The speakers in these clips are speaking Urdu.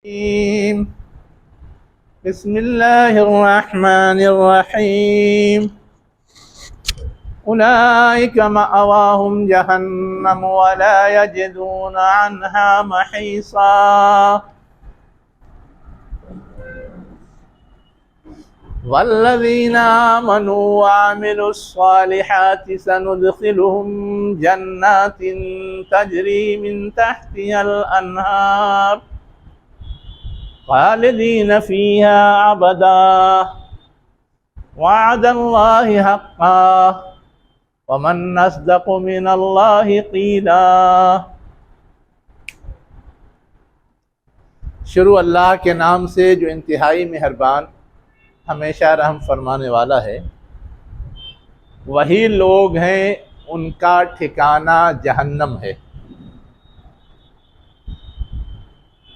بسم الله الرحمن الرحيم أولئك مأواهم جهنم ولا يجدون عنها محيصا والذين آمنوا وعملوا الصالحات سندخلهم جنات تجري من تحتها الأنهار خالدين فيها أبدا وعد الله حقا ومن أصدق من الله قيلا۔ شروع اللہ کے نام سے جو انتہائی مہربان ہمیشہ رحم فرمانے والا ہے۔ وہی لوگ ہیں ان کا ٹھکانہ جہنم ہے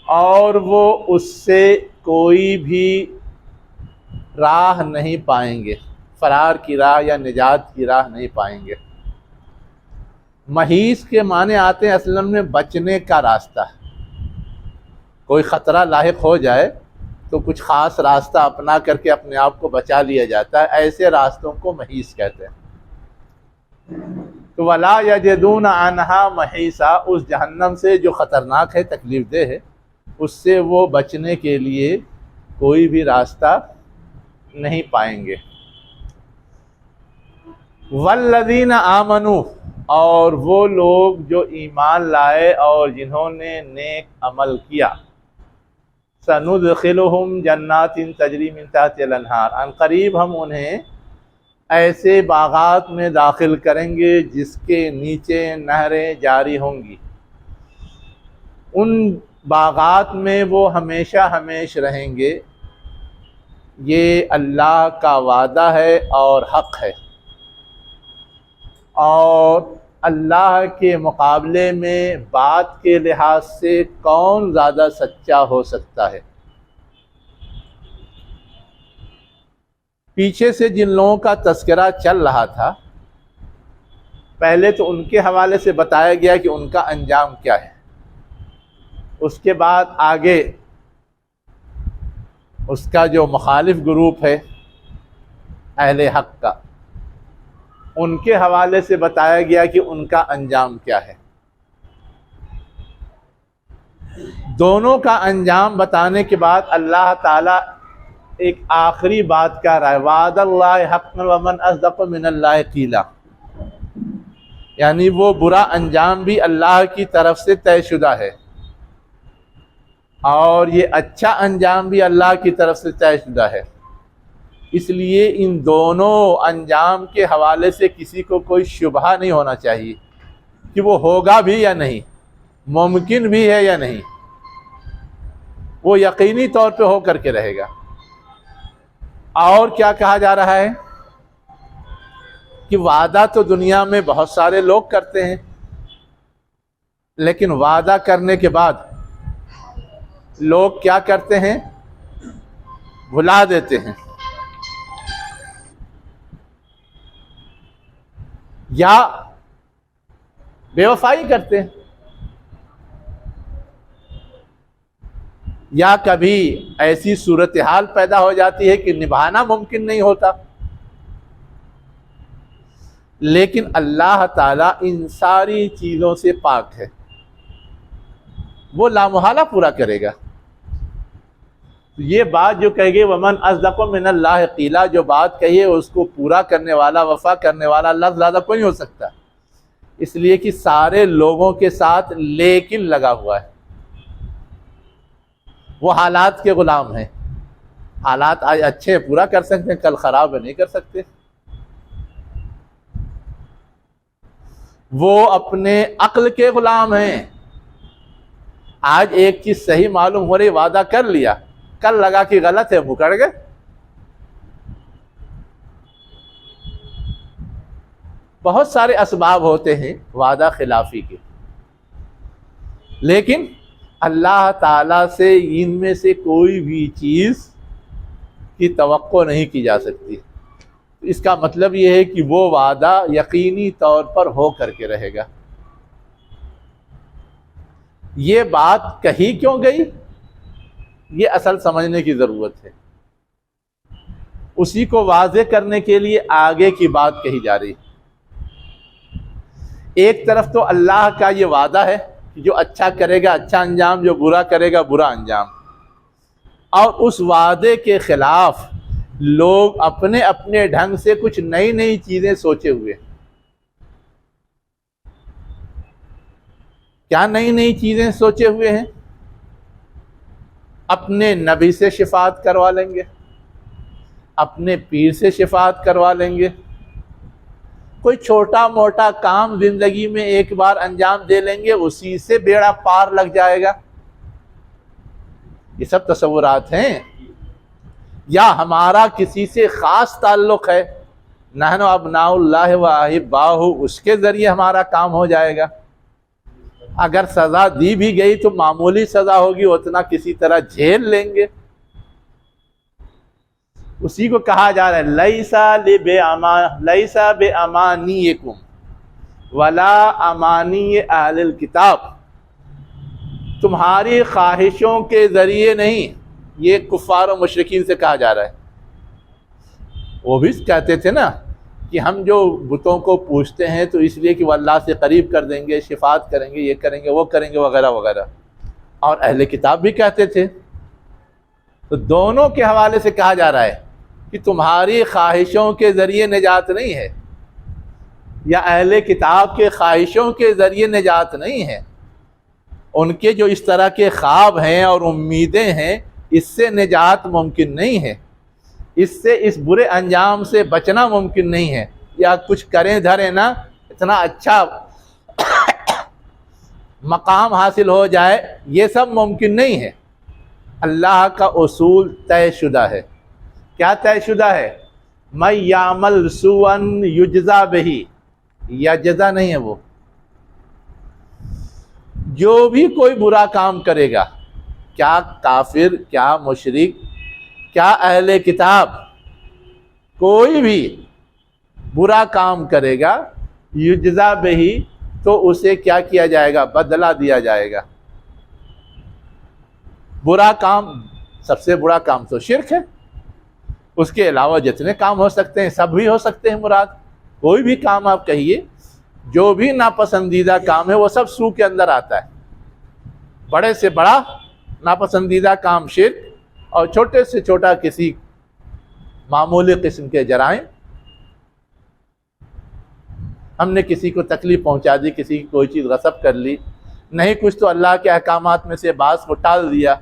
اور وہ اس سے کوئی بھی راہ نہیں پائیں گے، فرار کی راہ یا نجات کی راہ نہیں پائیں گے۔ محیص کے معنی آتے ہیں اصل میں بچنے کا راستہ۔ کوئی خطرہ لاحق ہو جائے تو کچھ خاص راستہ اپنا کر کے اپنے آپ کو بچا لیا جاتا ہے، ایسے راستوں کو محیص کہتے ہیں۔ تو وَلَا يَجِدُونَ عَنْهَا مَحِيصًا، اس جہنم سے جو خطرناک ہے، تکلیف دہ ہے، اس سے وہ بچنے کے لیے کوئی بھی راستہ نہیں پائیں گے۔ والذین آمنوا، اور وہ لوگ جو ایمان لائے اور جنہوں نے نیک عمل کیا، سندخلہم جنات تجری من تحتہا الانہار، ان قریب ہم انہیں ایسے باغات میں داخل کریں گے جس کے نیچے نہریں جاری ہوں گی، ان باغات میں وہ ہمیشہ ہمیش رہیں گے۔ یہ اللہ کا وعدہ ہے اور حق ہے، اور اللہ کے مقابلے میں بات کے لحاظ سے کون زیادہ سچا ہو سکتا ہے؟ پیچھے سے جن لوگوں کا تذکرہ چل رہا تھا، پہلے تو ان کے حوالے سے بتایا گیا کہ ان کا انجام کیا ہے، اس کے بعد آگے اس کا جو مخالف گروپ ہے اہل حق کا، ان کے حوالے سے بتایا گیا کہ ان کا انجام کیا ہے۔ دونوں کا انجام بتانے کے بعد اللہ تعالیٰ ایک آخری بات کہہ رہا ہے، وعد اللہ حق ومن اصدق من اللہ قیلا، یعنی وہ برا انجام بھی اللہ کی طرف سے طے شدہ ہے اور یہ اچھا انجام بھی اللہ کی طرف سے طے شدہ ہے۔ اس لیے ان دونوں انجام کے حوالے سے کسی کو کوئی شبہ نہیں ہونا چاہیے کہ وہ ہوگا بھی یا نہیں، ممکن بھی ہے یا نہیں، وہ یقینی طور پہ ہو کر کے رہے گا۔ اور کیا کہا جا رہا ہے کہ وعدہ تو دنیا میں بہت سارے لوگ کرتے ہیں، لیکن وعدہ کرنے کے بعد لوگ کیا کرتے ہیں؟ بھلا دیتے ہیں یا بے وفائی کرتے ہیں، یا کبھی ایسی صورتحال پیدا ہو جاتی ہے کہ نبھانا ممکن نہیں ہوتا۔ لیکن اللہ تعالیٰ ان ساری چیزوں سے پاک ہے، وہ لامحالہ پورا کرے گا۔ یہ بات جو کہے گی ومن اصدق من اللہ قیلا، جو بات کہی ہے اس کو پورا کرنے والا، وفا کرنے والا اللہ زیادہ کوئی نہیں ہو سکتا، اس لیے کہ سارے لوگوں کے ساتھ لیکن لگا ہوا ہے۔ وہ حالات کے غلام ہیں، حالات آج اچھے پورا کر سکتے ہیں، کل خراب نہیں کر سکتے۔ وہ اپنے عقل کے غلام ہیں، آج ایک چیز صحیح معلوم ہو رہی، وعدہ کر لیا، کل لگا کہ غلط ہے، مکر گئے۔ بہت سارے اسباب ہوتے ہیں وعدہ خلافی کے، لیکن اللہ تعالیٰ سے ان میں سے کوئی بھی چیز کی توقع نہیں کی جا سکتی۔ اس کا مطلب یہ ہے کہ وہ وعدہ یقینی طور پر ہو کر کے رہے گا۔ یہ بات کہی کیوں گئی؟ یہ اصل سمجھنے کی ضرورت ہے. اسی کو واضح کرنے کے لیے آگے کی بات کہی جا رہی ہے. ایک طرف تو اللہ کا یہ وعدہ ہے کہ جو اچھا کرے گا اچھا انجام، جو برا کرے گا برا انجام، اور اس وعدے کے خلاف لوگ اپنے اپنے ڈھنگ سے کچھ نئی نئی چیزیں سوچے ہوئے. کیا نئی نئی چیزیں سوچے ہوئے ہیں؟ اپنے نبی سے شفاعت کروا لیں گے، اپنے پیر سے شفاعت کروا لیں گے، کوئی چھوٹا موٹا کام زندگی میں ایک بار انجام دے لیں گے، اسی سے بیڑا پار لگ جائے گا. یہ سب تصورات ہیں. یا ہمارا کسی سے خاص تعلق ہے، نحن ابناء اللہ و احباہ، اس کے ذریعے ہمارا کام ہو جائے گا. اگر سزا دی بھی گئی تو معمولی سزا ہوگی، اتنا کسی طرح جھیل لیں گے. اسی کو کہا جا رہا ہے لیسا بامانیکم ولا امانی اہل الکتاب. تمہاری خواہشوں کے ذریعے نہیں، یہ کفار و مشرکین سے کہا جا رہا ہے. وہ بھی کہتے تھے نا کہ ہم جو بتوں کو پوجتے ہیں تو اس لیے کہ وہ اللہ سے قریب کر دیں گے، شفاعت کریں گے، یہ کریں گے، وہ کریں گے، وغیرہ وغیرہ. اور اہل کتاب بھی کہتے تھے. تو دونوں کے حوالے سے کہا جا رہا ہے کہ تمہاری خواہشوں کے ذریعے نجات نہیں ہے، یا اہل کتاب کے خواہشوں کے ذریعے نجات نہیں ہے. ان کے جو اس طرح کے خواب ہیں اور امیدیں ہیں، اس سے نجات ممکن نہیں ہے، اس سے اس برے انجام سے بچنا ممکن نہیں ہے. یا کچھ کریں دھریں نا اتنا اچھا مقام حاصل ہو جائے، یہ سب ممکن نہیں ہے. اللہ کا اصول طے شدہ ہے. کیا طے شدہ ہے؟ من یعمل سوءا یجزا بہ، یا جزا نہیں ہے، وہ جو بھی کوئی برا کام کرے گا، کیا کافر، کیا مشرک، کیا اہل کتاب، کوئی بھی برا کام کرے گا، یجزا بہ، تو اسے کیا کیا جائے گا؟ بدلہ دیا جائے گا. برا کام، سب سے بڑا کام تو شرک ہے. اس کے علاوہ جتنے کام ہو سکتے ہیں سب بھی ہو سکتے ہیں مراد. کوئی بھی کام آپ کہیے، جو بھی ناپسندیدہ کام ہے وہ سب سو کے اندر آتا ہے. بڑے سے بڑا ناپسندیدہ کام شرک، اور چھوٹے سے چھوٹا کسی معمولی قسم کے جرائم. ہم نے کسی کو تکلیف پہنچا دی، کسی کی کوئی چیز غصب کر لی، نہیں کچھ تو اللہ کے احکامات میں سے بعض کو ٹال دیا.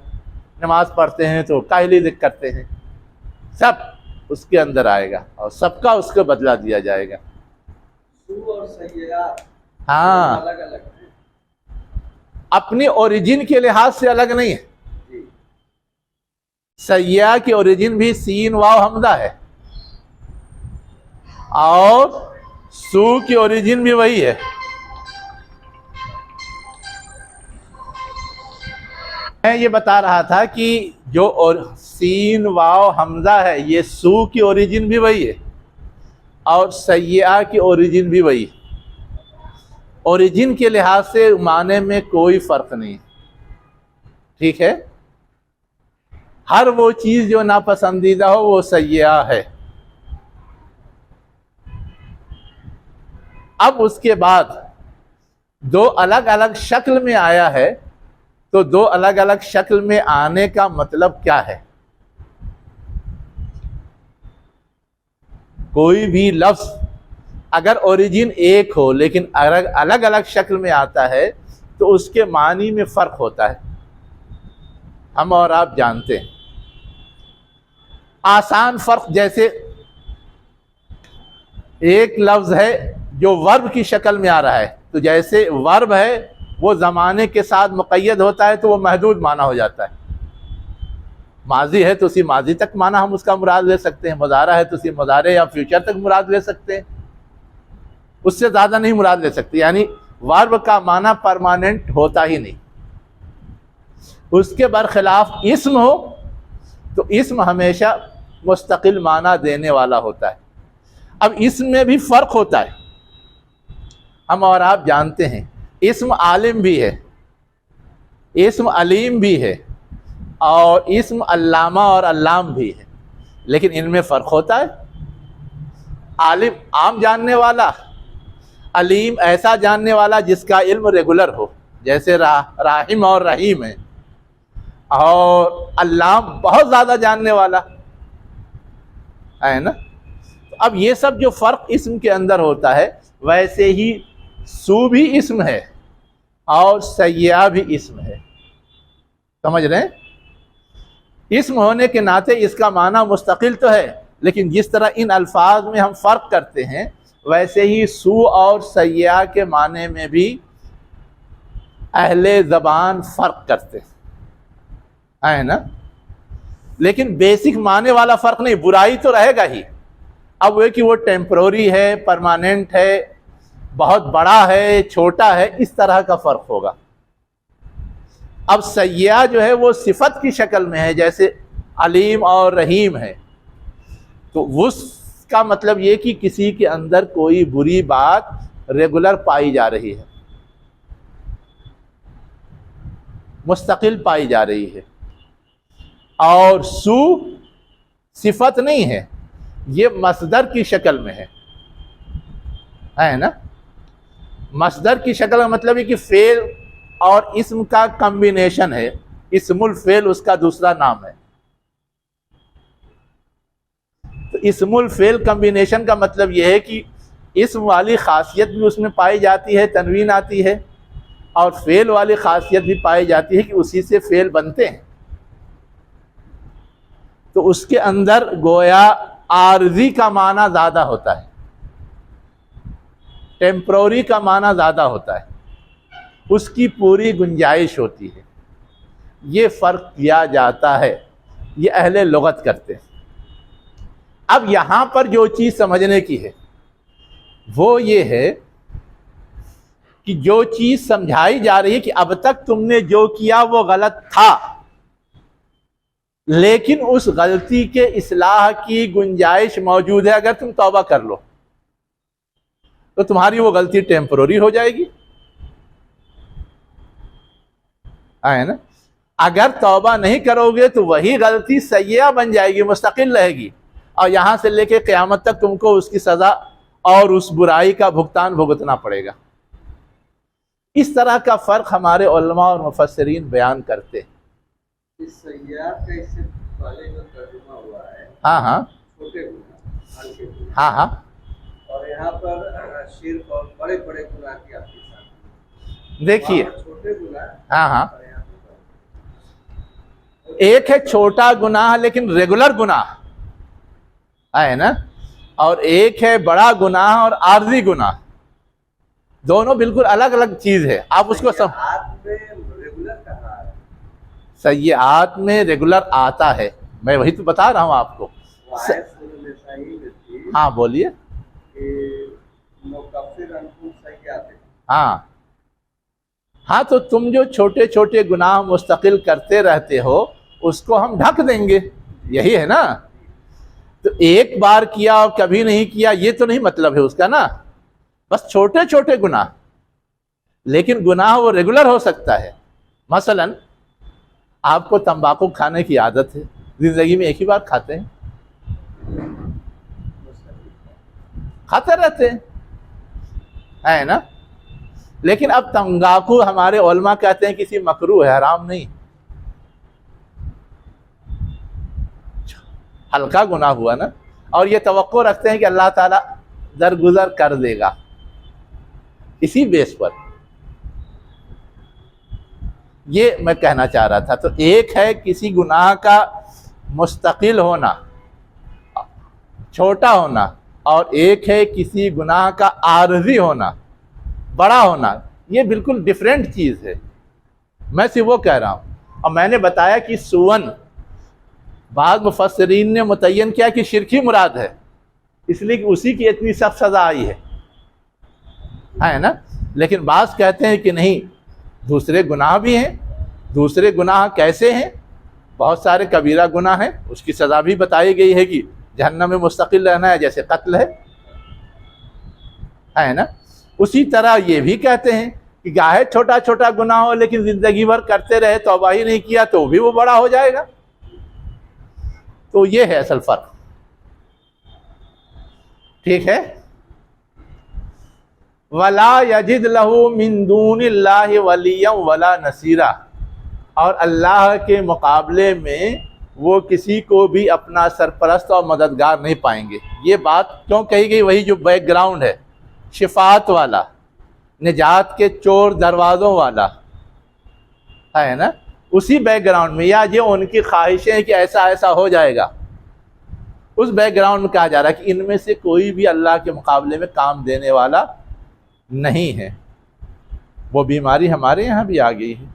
نماز پڑھتے ہیں تو کاہلی ذکر کرتے ہیں، سب اس کے اندر آئے گا اور سب کا اس کو بدلہ دیا جائے گا. اور سیئات ہاں، الگ الگ ہیں. اپنی اوریجن کے لحاظ سے الگ نہیں ہے. سیئہ کی اوریجن بھی سین واو حمزہ ہے، اور سو کی اوریجن بھی وہی ہے. میں یہ بتا رہا تھا کہ جو سین واو حمزہ ہے، یہ سو کی اوریجن بھی وہی ہے، اور سیئہ کی اوریجن بھی وہی. اوریجن کے لحاظ سے معنی میں کوئی فرق نہیں. ٹھیک ہے، ہر وہ چیز جو ناپسندیدہ ہو وہ سیئہ ہے. اب اس کے بعد دو الگ الگ شکل میں آیا ہے، تو دو الگ الگ شکل میں آنے کا مطلب کیا ہے؟ کوئی بھی لفظ اگر اوریجن ایک ہو لیکن الگ الگ شکل میں آتا ہے تو اس کے معنی میں فرق ہوتا ہے. ہم اور آپ جانتے ہیں. آسان فرق، جیسے ایک لفظ ہے جو ورب کی شکل میں آ رہا ہے، تو جیسے ورب ہے وہ زمانے کے ساتھ مقید ہوتا ہے تو وہ محدود معنی ہو جاتا ہے. ماضی ہے تو اسی ماضی تک معنی ہم اس کا مراد لے سکتے ہیں، مضارع ہے تو اسی مضارع یا فیوچر تک مراد لے سکتے ہیں، اس سے زیادہ نہیں مراد لے سکتے. یعنی ورب کا معنی پرماننٹ ہوتا ہی نہیں. اس کے برخلاف اسم ہو تو اسم ہمیشہ مستقل معنی دینے والا ہوتا ہے. اب اسم میں بھی فرق ہوتا ہے. ہم اور آپ جانتے ہیں اسم عالم بھی ہے، اسم علیم بھی ہے، اور اسم علامہ اور علام بھی ہے، لیکن ان میں فرق ہوتا ہے۔ عالم عام جاننے والا، علیم ایسا جاننے والا جس کا علم ریگولر ہو، جیسے راحم اور رحیم ہے، اور علام بہت زیادہ جاننے والا ہے نا۔ اب یہ سب جو فرق اسم کے اندر ہوتا ہے، ویسے ہی سو بھی اسم ہے اور سیاح بھی اسم ہے، سمجھ رہے ہیں؟ اسم ہونے کے ناطے اس کا معنی مستقل تو ہے، لیکن جس طرح ان الفاظ میں ہم فرق کرتے ہیں، ویسے ہی سو اور سیاح کے معنی میں بھی اہل زبان فرق کرتے ہیں نا، لیکن بیسک معنی والا فرق نہیں، برائی تو رہے گا ہی۔ اب وہ کہ وہ ٹیمپروری ہے، پرماننٹ ہے، بہت بڑا ہے، چھوٹا ہے، اس طرح کا فرق ہوگا۔ اب سیاح جو ہے وہ صفت کی شکل میں ہے، جیسے علیم اور رحیم ہے، تو اس کا مطلب یہ کہ کسی کے اندر کوئی بری بات ریگولر پائی جا رہی ہے، مستقل پائی جا رہی ہے۔ اور سو صفت نہیں ہے، یہ مصدر کی شکل میں ہے نا۔ مصدر کی شکل کا مطلب ہے کہ فعل اور اسم کا کمبینیشن ہے، اسم الفعل اس کا دوسرا نام ہے۔ تو اسم الفعل کمبینیشن کا مطلب یہ ہے کہ اسم والی خاصیت بھی اس میں پائی جاتی ہے، تنوین آتی ہے، اور فعل والی خاصیت بھی پائی جاتی ہے کہ اسی سے فعل بنتے ہیں۔ تو اس کے اندر گویا عارضی کا معنی زیادہ ہوتا ہے، ٹیمپروری کا معنی زیادہ ہوتا ہے، اس کی پوری گنجائش ہوتی ہے۔ یہ فرق کیا جاتا ہے، یہ اہل لغت کرتے ہیں۔ اب یہاں پر جو چیز سمجھنے کی ہے وہ یہ ہے کہ جو چیز سمجھائی جا رہی ہے کہ اب تک تم نے جو کیا وہ غلط تھا، لیکن اس غلطی کے اصلاح کی گنجائش موجود ہے، اگر تم توبہ کر لو تو تمہاری وہ غلطی ٹیمپروری ہو جائے گی، ہے نا۔ اگر توبہ نہیں کرو گے تو وہی غلطی سیئہ بن جائے گی، مستقل رہے گی، اور یہاں سے لے کے قیامت تک تم کو اس کی سزا اور اس برائی کا بھگتان بھگتنا پڑے گا۔ اس طرح کا فرق ہمارے علماء اور مفسرین بیان کرتے ہیں۔ اس سیاحت کا اس سے پہلے جو ترجمہ ہوا ہے، ہاں چھوٹے گناہ، ہلکے گناہ، ہاں اور یہاں پر شرک اور بڑے بڑے گناہ کی آپ کے ساتھ دیکھیے، چھوٹے گناہ، ہاں اور یہاں پر ایک ہے چھوٹا گناہ لیکن ریگولر گناہ ہے نا، اور ایک ہے بڑا گناہ اور عارضی گناہ، دونوں بالکل الگ الگ چیز ہے۔ آپ اس کو سیاحت میں ریگولر کہاں ہے؟ سیئات میں ریگولر آتا ہے، میں وہی تو بتا رہا ہوں آپ کو۔ وہ آیت سورہ نساء میں تھی ہاں بولیے۔ کہ نکفر عنکم سیئاتکم، ہاں تو تم جو چھوٹے چھوٹے گناہ مستقل کرتے رہتے ہو اس کو ہم ڈھک دیں گے، یہی ہے نا۔ تو ایک بار کیا اور کبھی نہیں کیا یہ تو نہیں مطلب ہے اس کا نا، بس چھوٹے چھوٹے گناہ، لیکن گناہ وہ ریگولر ہو سکتا ہے۔ مثلا آپ کو تمباکو کھانے کی عادت ہے، زندگی میں ایک ہی بار کھاتے ہیں، کھاتے رہتے ہیں، ہے نا۔ لیکن اب تمباکو ہمارے علماء کہتے ہیں کسی مکروہ ہے، حرام نہیں، ہلکا گناہ ہوا نا، اور یہ توقع رکھتے ہیں کہ اللہ تعالیٰ درگزر کر دے گا اسی بیس پر۔ یہ میں کہنا چاہ رہا تھا۔ تو ایک ہے کسی گناہ کا مستقل ہونا، چھوٹا ہونا، اور ایک ہے کسی گناہ کا عارضی ہونا، بڑا ہونا۔ یہ بالکل ڈیفرنٹ چیز ہے، میں صرف وہ کہہ رہا ہوں۔ اور میں نے بتایا کہ سون بعض مفسرین نے متعین کیا کہ شرک ہی مراد ہے، اس لیے کہ اسی کی اتنی سخت سزا آئی ہے نا۔ لیکن بعض کہتے ہیں کہ نہیں، دوسرے گناہ بھی ہیں۔ دوسرے گناہ کیسے ہیں؟ بہت سارے کبیرہ گناہ ہیں، اس کی سزا بھی بتائی گئی ہے کہ جہنم میں مستقل رہنا ہے، جیسے قتل ہے نا۔ اسی طرح یہ بھی کہتے ہیں کہ گاہے چھوٹا چھوٹا گناہ ہو لیکن زندگی بھر کرتے رہے، توبہ ہی نہیں کیا تو بھی وہ بڑا ہو جائے گا. تو یہ ہے اصل فرق. ٹھیک ہے. وَلَا يَجِدْ لَهُ مِن دُونِ اللَّهِ وَلِيًّا وَلَا نَصِيرًا، اور اللہ کے مقابلے میں وہ کسی کو بھی اپنا سرپرست اور مددگار نہیں پائیں گے. یہ بات کیوں کہی گئی؟ وہی جو بیک گراؤنڈ ہے، شفاعت والا، نجات کے چور دروازوں والا ہے نا، اسی بیک گراؤنڈ میں، یا جو ان کی خواہشیں ہیں کہ ایسا ایسا ہو جائے گا، اس بیک گراؤنڈ میں کہا جا رہا ہے کہ ان میں سے کوئی بھی اللہ کے مقابلے میں کام دینے والا نہیں ہے. وہ بیماری ہمارے یہاں بھی آ گئی ہے.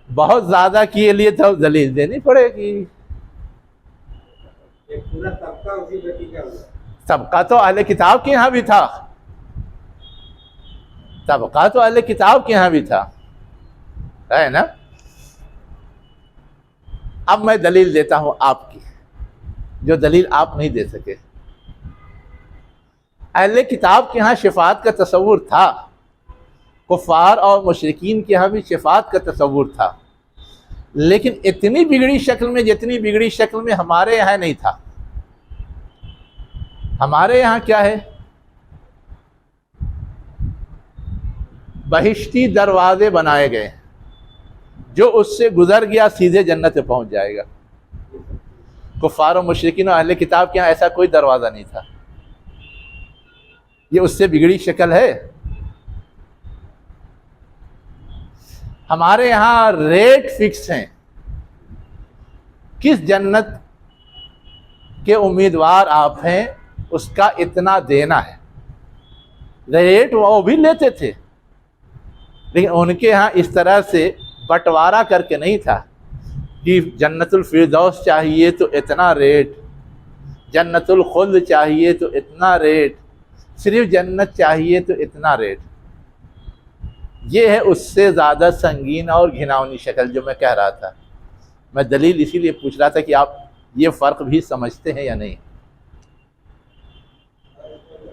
بہت زیادہ کے لیے تو دلیل دینی پڑے گی. طبقہ تو اہل کتاب کے یہاں بھی تھا، طبقہ تو اہل کتاب کے یہاں بھی تھا، ہے نا. اب میں دلیل دیتا ہوں آپ کی، جو دلیل آپ نہیں دے سکے. اہل کتاب کے ہاں شفاعت کا تصور تھا، کفار اور مشرکین کے ہاں بھی شفاعت کا تصور تھا، لیکن اتنی بگڑی شکل میں، جتنی بگڑی شکل میں ہمارے یہاں نہیں تھا. ہمارے یہاں کیا ہے؟ بہشتی دروازے بنائے گئے، جو اس سے گزر گیا سیدھے جنت پہ پہنچ جائے گا. کفار و مشرکین و اہل کتاب کے یہاں ایسا کوئی دروازہ نہیں تھا. یہ اس سے بگڑی شکل ہے. ہمارے یہاں ریٹ فکس ہیں، کس جنت کے امیدوار آپ ہیں اس کا اتنا دینا ہے. ریٹ وہ بھی لیتے تھے، لیکن ان کے ہاں اس طرح سے بٹوارا کر کے نہیں تھا کہ جنت الفردوس چاہیے تو اتنا ریٹ، جنت الخلد چاہیے تو اتنا ریٹ، صرف جنت چاہیے تو اتنا ریٹ. یہ ہے اس سے زیادہ سنگین اور گھناؤنی شکل جو میں کہہ رہا تھا. میں دلیل اسی لیے پوچھ رہا تھا کہ آپ یہ فرق بھی سمجھتے ہیں یا نہیں.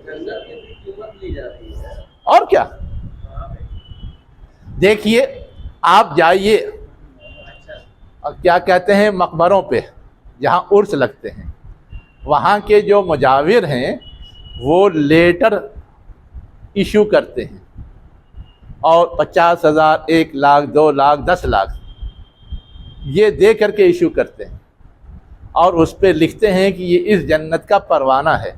جنت کی بھی قیمت لی جاتی ہے. اور کیا، دیکھیے آپ جائیے اور کیا کہتے ہیں مقبروں پہ جہاں عرس لگتے ہیں، وہاں کے جو مجاور ہیں وہ لیٹر ایشو کرتے ہیں، اور 50,000، 1 لاکھ، 2 لاکھ، 10 لاکھ یہ دے کر کے ایشو کرتے ہیں، اور اس پہ لکھتے ہیں کہ یہ اس جنت کا پروانہ ہے،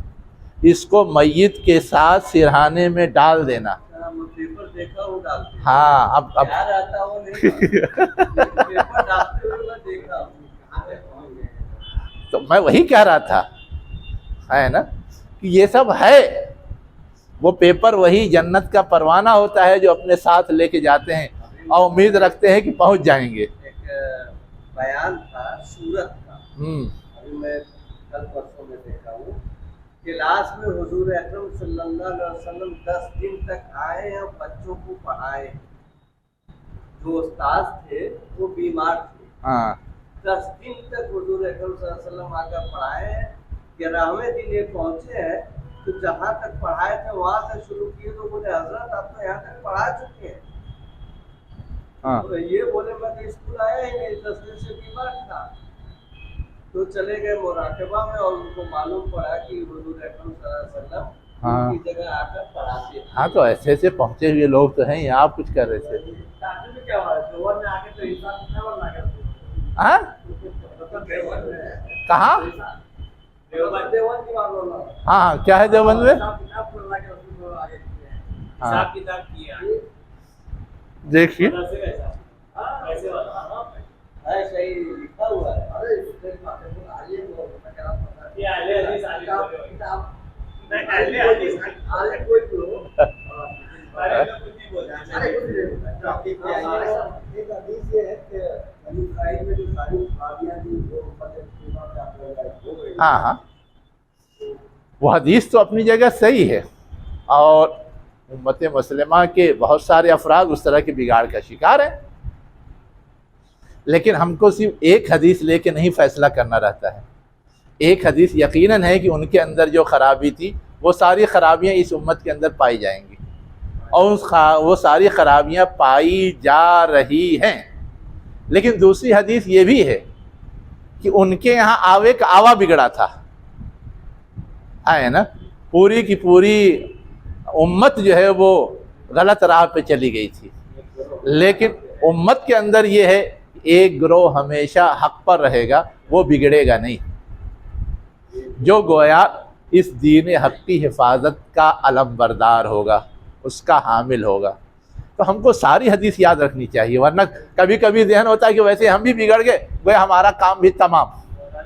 اس کو میت کے ساتھ سرہانے میں ڈال دینا. پیپر دیکھا وہ ڈالتے ہیں. ہاں اب کیا رہتا وہ نہیں پیپر ڈالتے ہوئے میں دیکھا. تو میں وہی کہہ رہا تھا، ہے نا، کہ یہ سب ہے. وہ پیپر وہی جنت کا پروانہ ہوتا ہے جو اپنے ساتھ لے کے جاتے ہیں اور امید رکھتے ہیں کہ پہنچ جائیں گے. ایک بیان تھا سورت کا، ابھی میں کل پرسوں میں دیکھا ہوں، کلاس میں حضور اکرم صلی اللہ علیہ وسلم 10 دن تک آئے ہیں اور بچوں کو پڑھائے. جو استاد تھے وہ بیمار تھے، 10 دن تک حضور اکرم صلی اللہ علیہ وسلم آ کر پڑھائے ہیں. 11ویں دن یہ پہنچے ہیں تو جہاں تک پڑھائے تھے وہاں سے شروع کیے تو بولے حضرت آپ تو یہاں تک پڑھا چکے ہیں. تو یہ بولے میں تو اسکول آیا ہی نہیں، 10 دن سے بیمار تھا. تو چلے گئے مراقبہ میں اور ان کو معلوم پڑا کہ حضور اکرم صلی اللہ علیہ وسلم ان کی جگہ آ کر پڑھاتے تھے. ہاں تو ایسے ایسے پہنچے ہوئے لوگ تو ہیں. آپ کچھ کر رہے تھے کیا ہوا ہے دیوبند میں آ کے تو حساب کتاب بنا کر کہاں؟ دیوبند کی بات بول رہا ہوں. ہاں کیا ہے دیوبند میں؟ حساب کتاب کیا دیکھیے صحیح لکھا ہوا ہے. ہاں ہاں وہ حدیث تو اپنی جگہ صحیح ہے، اور امت مسلمہ کے بہت سارے افراد اس طرح کے بگاڑ کا شکار ہیں. لیکن ہم کو صرف ایک حدیث لے کے نہیں فیصلہ کرنا رہتا ہے. ایک حدیث یقیناً ہے کہ ان کے اندر جو خرابی تھی وہ ساری خرابیاں اس امت کے اندر پائی جائیں گی، اور وہ ساری خرابیاں پائی جا رہی ہیں۔ لیکن دوسری حدیث یہ بھی ہے کہ ان کے یہاں آوے کا آوا بگڑا تھا، ہے نا، پوری کی پوری امت جو ہے وہ غلط راہ پہ چلی گئی تھی۔ لیکن امت کے اندر یہ ہے ایک گروہ ہمیشہ حق پر رہے گا، وہ بگڑے گا نہیں، جو گویا اس دین حق کی حفاظت کا علم بردار ہوگا، اس کا حامل ہوگا۔ تو ہم کو ساری حدیث یاد رکھنی چاہیے، ورنہ کبھی کبھی ذہن ہوتا ہے کہ ویسے ہم بھی بگڑ گئے، وہ ہمارا کام بھی تمام۔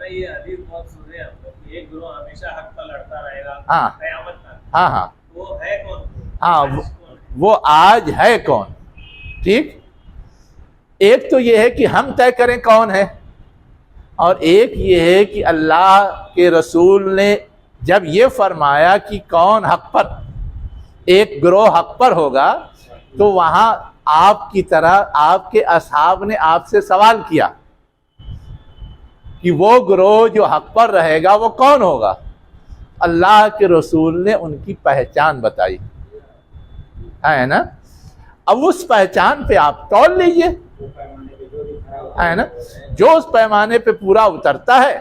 یہ حدیث بہت سنے ہم لوگ، ایک گروہ ہمیشہ حق پر لڑتا رہے گا ہاں قیامت تک۔ ہاں ہاں وہ ہے کون؟ ہاں وہ آج ہے کون؟ ٹھیک، ایک تو یہ ہے کہ ہم طے کریں کون ہے، اور ایک یہ ہے کہ اللہ کے رسول نے جب یہ فرمایا کہ کون حق پر، ایک گروہ حق پر ہوگا، تو وہاں آپ کی طرح آپ کے اصحاب نے آپ سے سوال کیا کہ وہ گروہ جو حق پر رہے گا وہ کون ہوگا؟ اللہ کے رسول نے ان کی پہچان بتائی، ہے نا۔ اب اس پہچان پہ آپ تول لیجئے، ہے نا، جو اس پیمانے پہ پورا اترتا ہے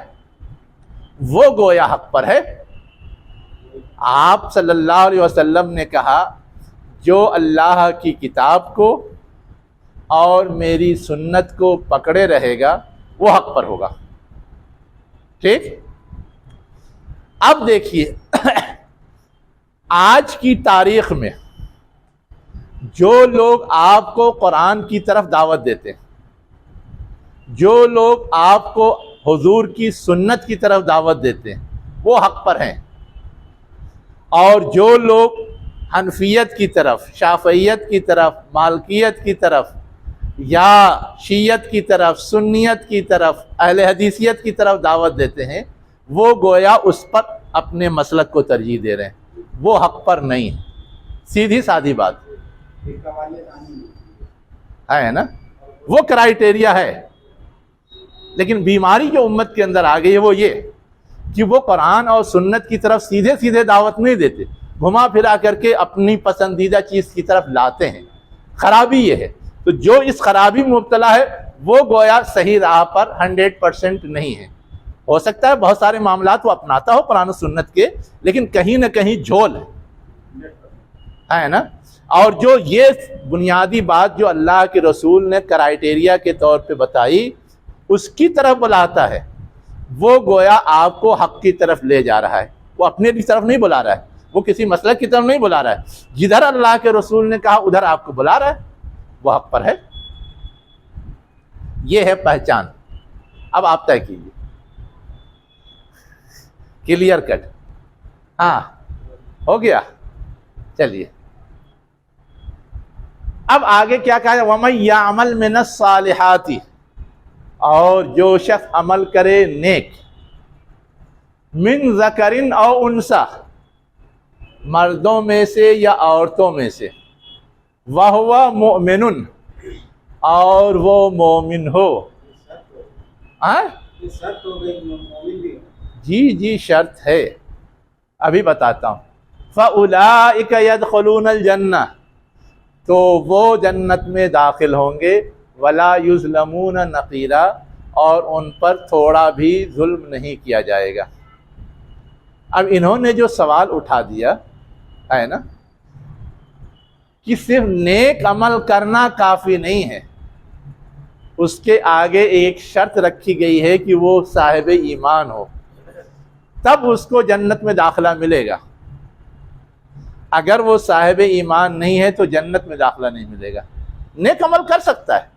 وہ گویا حق پر ہے۔ آپ صلی اللہ علیہ وسلم نے کہا جو اللہ کی کتاب کو اور میری سنت کو پکڑے رہے گا وہ حق پر ہوگا۔ ٹھیک، اب دیکھیے آج کی تاریخ میں جو لوگ آپ کو قرآن کی طرف دعوت دیتے ہیں، جو لوگ آپ کو حضور کی سنت کی طرف دعوت دیتے ہیں، وہ حق پر ہیں، اور جو لوگ حنفیت کی طرف، شافعیت کی طرف، مالکیت کی طرف، یا شیعت کی طرف، سنیت کی طرف، اہل حدیثیت کی طرف دعوت دیتے ہیں، وہ گویا اس پر اپنے مسلک کو ترجیح دے رہے ہیں، وہ حق پر نہیں ہے۔ سیدھی سادھی بات ہے نا، وہ کرائیٹیریا ہے۔ لیکن بیماری جو امت کے اندر آ گئی ہے وہ یہ کہ وہ قرآن اور سنت کی طرف سیدھے سیدھے دعوت نہیں دیتے، گھما پھرا کر کے اپنی پسندیدہ چیز کی طرف لاتے ہیں۔ خرابی یہ ہے، تو جو اس خرابی میں مبتلا ہے وہ گویا صحیح راہ پر 100% نہیں ہے۔ ہو سکتا ہے بہت سارے معاملات وہ اپناتا ہو قرآن و سنت کے، لیکن کہیں نہ کہیں جھول ہے نا۔ اور جو یہ بنیادی بات جو اللہ کے رسول نے کرائیٹیریا کے طور پہ بتائی اس کی طرف بلاتا ہے، وہ گویا آپ کو حق کی طرف لے جا رہا ہے، وہ اپنے کی طرف نہیں بلا رہا ہے، وہ کسی مسلک کی طرف نہیں بلا رہا ہے، جدھر اللہ کے رسول نے کہا ادھر آپ کو بلا رہا ہے، وہ حق پر ہے۔ یہ ہے پہچان۔ اب آپ طے کیجیے، کلیئر کٹ، ہاں ہو گیا۔ چلیے اب آگے کیا کہا ہے، وَمَن يَعْمَلْ مِنَ الصَّالِحَاتِ، اور جو شخص عمل کرے نیک، من ذکرن او انثی، مردوں میں سے یا عورتوں میں سے، وَهُوَ مُؤْمِنٌ، اور وہ مومن ہو۔ جی شرط ہے، ابھی بتاتا ہوں۔ فَأُولَئِكَ يَدْخُلُونَ الْجَنَّةَ، تو وہ جنت میں داخل ہوں گے، وَلَا يُظْلَمُونَ نَقِيرًا، اور ان پر تھوڑا بھی ظلم نہیں کیا جائے گا۔ اب انہوں نے جو سوال اٹھا دیا ہے نا کہ صرف نیک عمل کرنا کافی نہیں ہے، اس کے آگے ایک شرط رکھی گئی ہے کہ وہ صاحب ایمان ہو، تب اس کو جنت میں داخلہ ملے گا۔ اگر وہ صاحب ایمان نہیں ہے تو جنت میں داخلہ نہیں ملے گا۔ نیک عمل کر سکتا ہے،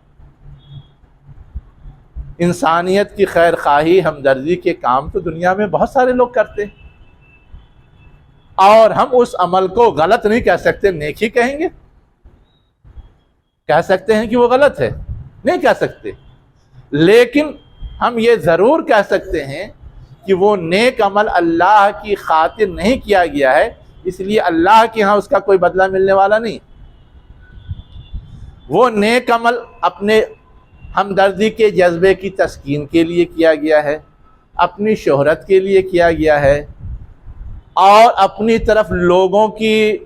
انسانیت کی خیر خواہی، ہمدردی کے کام تو دنیا میں بہت سارے لوگ کرتے ہیں، اور ہم اس عمل کو غلط نہیں کہہ سکتے، نیک ہی کہیں گے۔ کہہ سکتے ہیں کہ وہ غلط ہے؟ نہیں کہہ سکتے، لیکن ہم یہ ضرور کہہ سکتے ہیں کہ وہ نیک عمل اللہ کی خاطر نہیں کیا گیا ہے، اس لیے اللہ کے ہاں اس کا کوئی بدلہ ملنے والا نہیں۔ وہ نیک عمل اپنے ہمدردی کے جذبے کی تسکین کے لیے کیا گیا ہے، اپنی شہرت کے لیے کیا گیا ہے، اور اپنی طرف لوگوں کی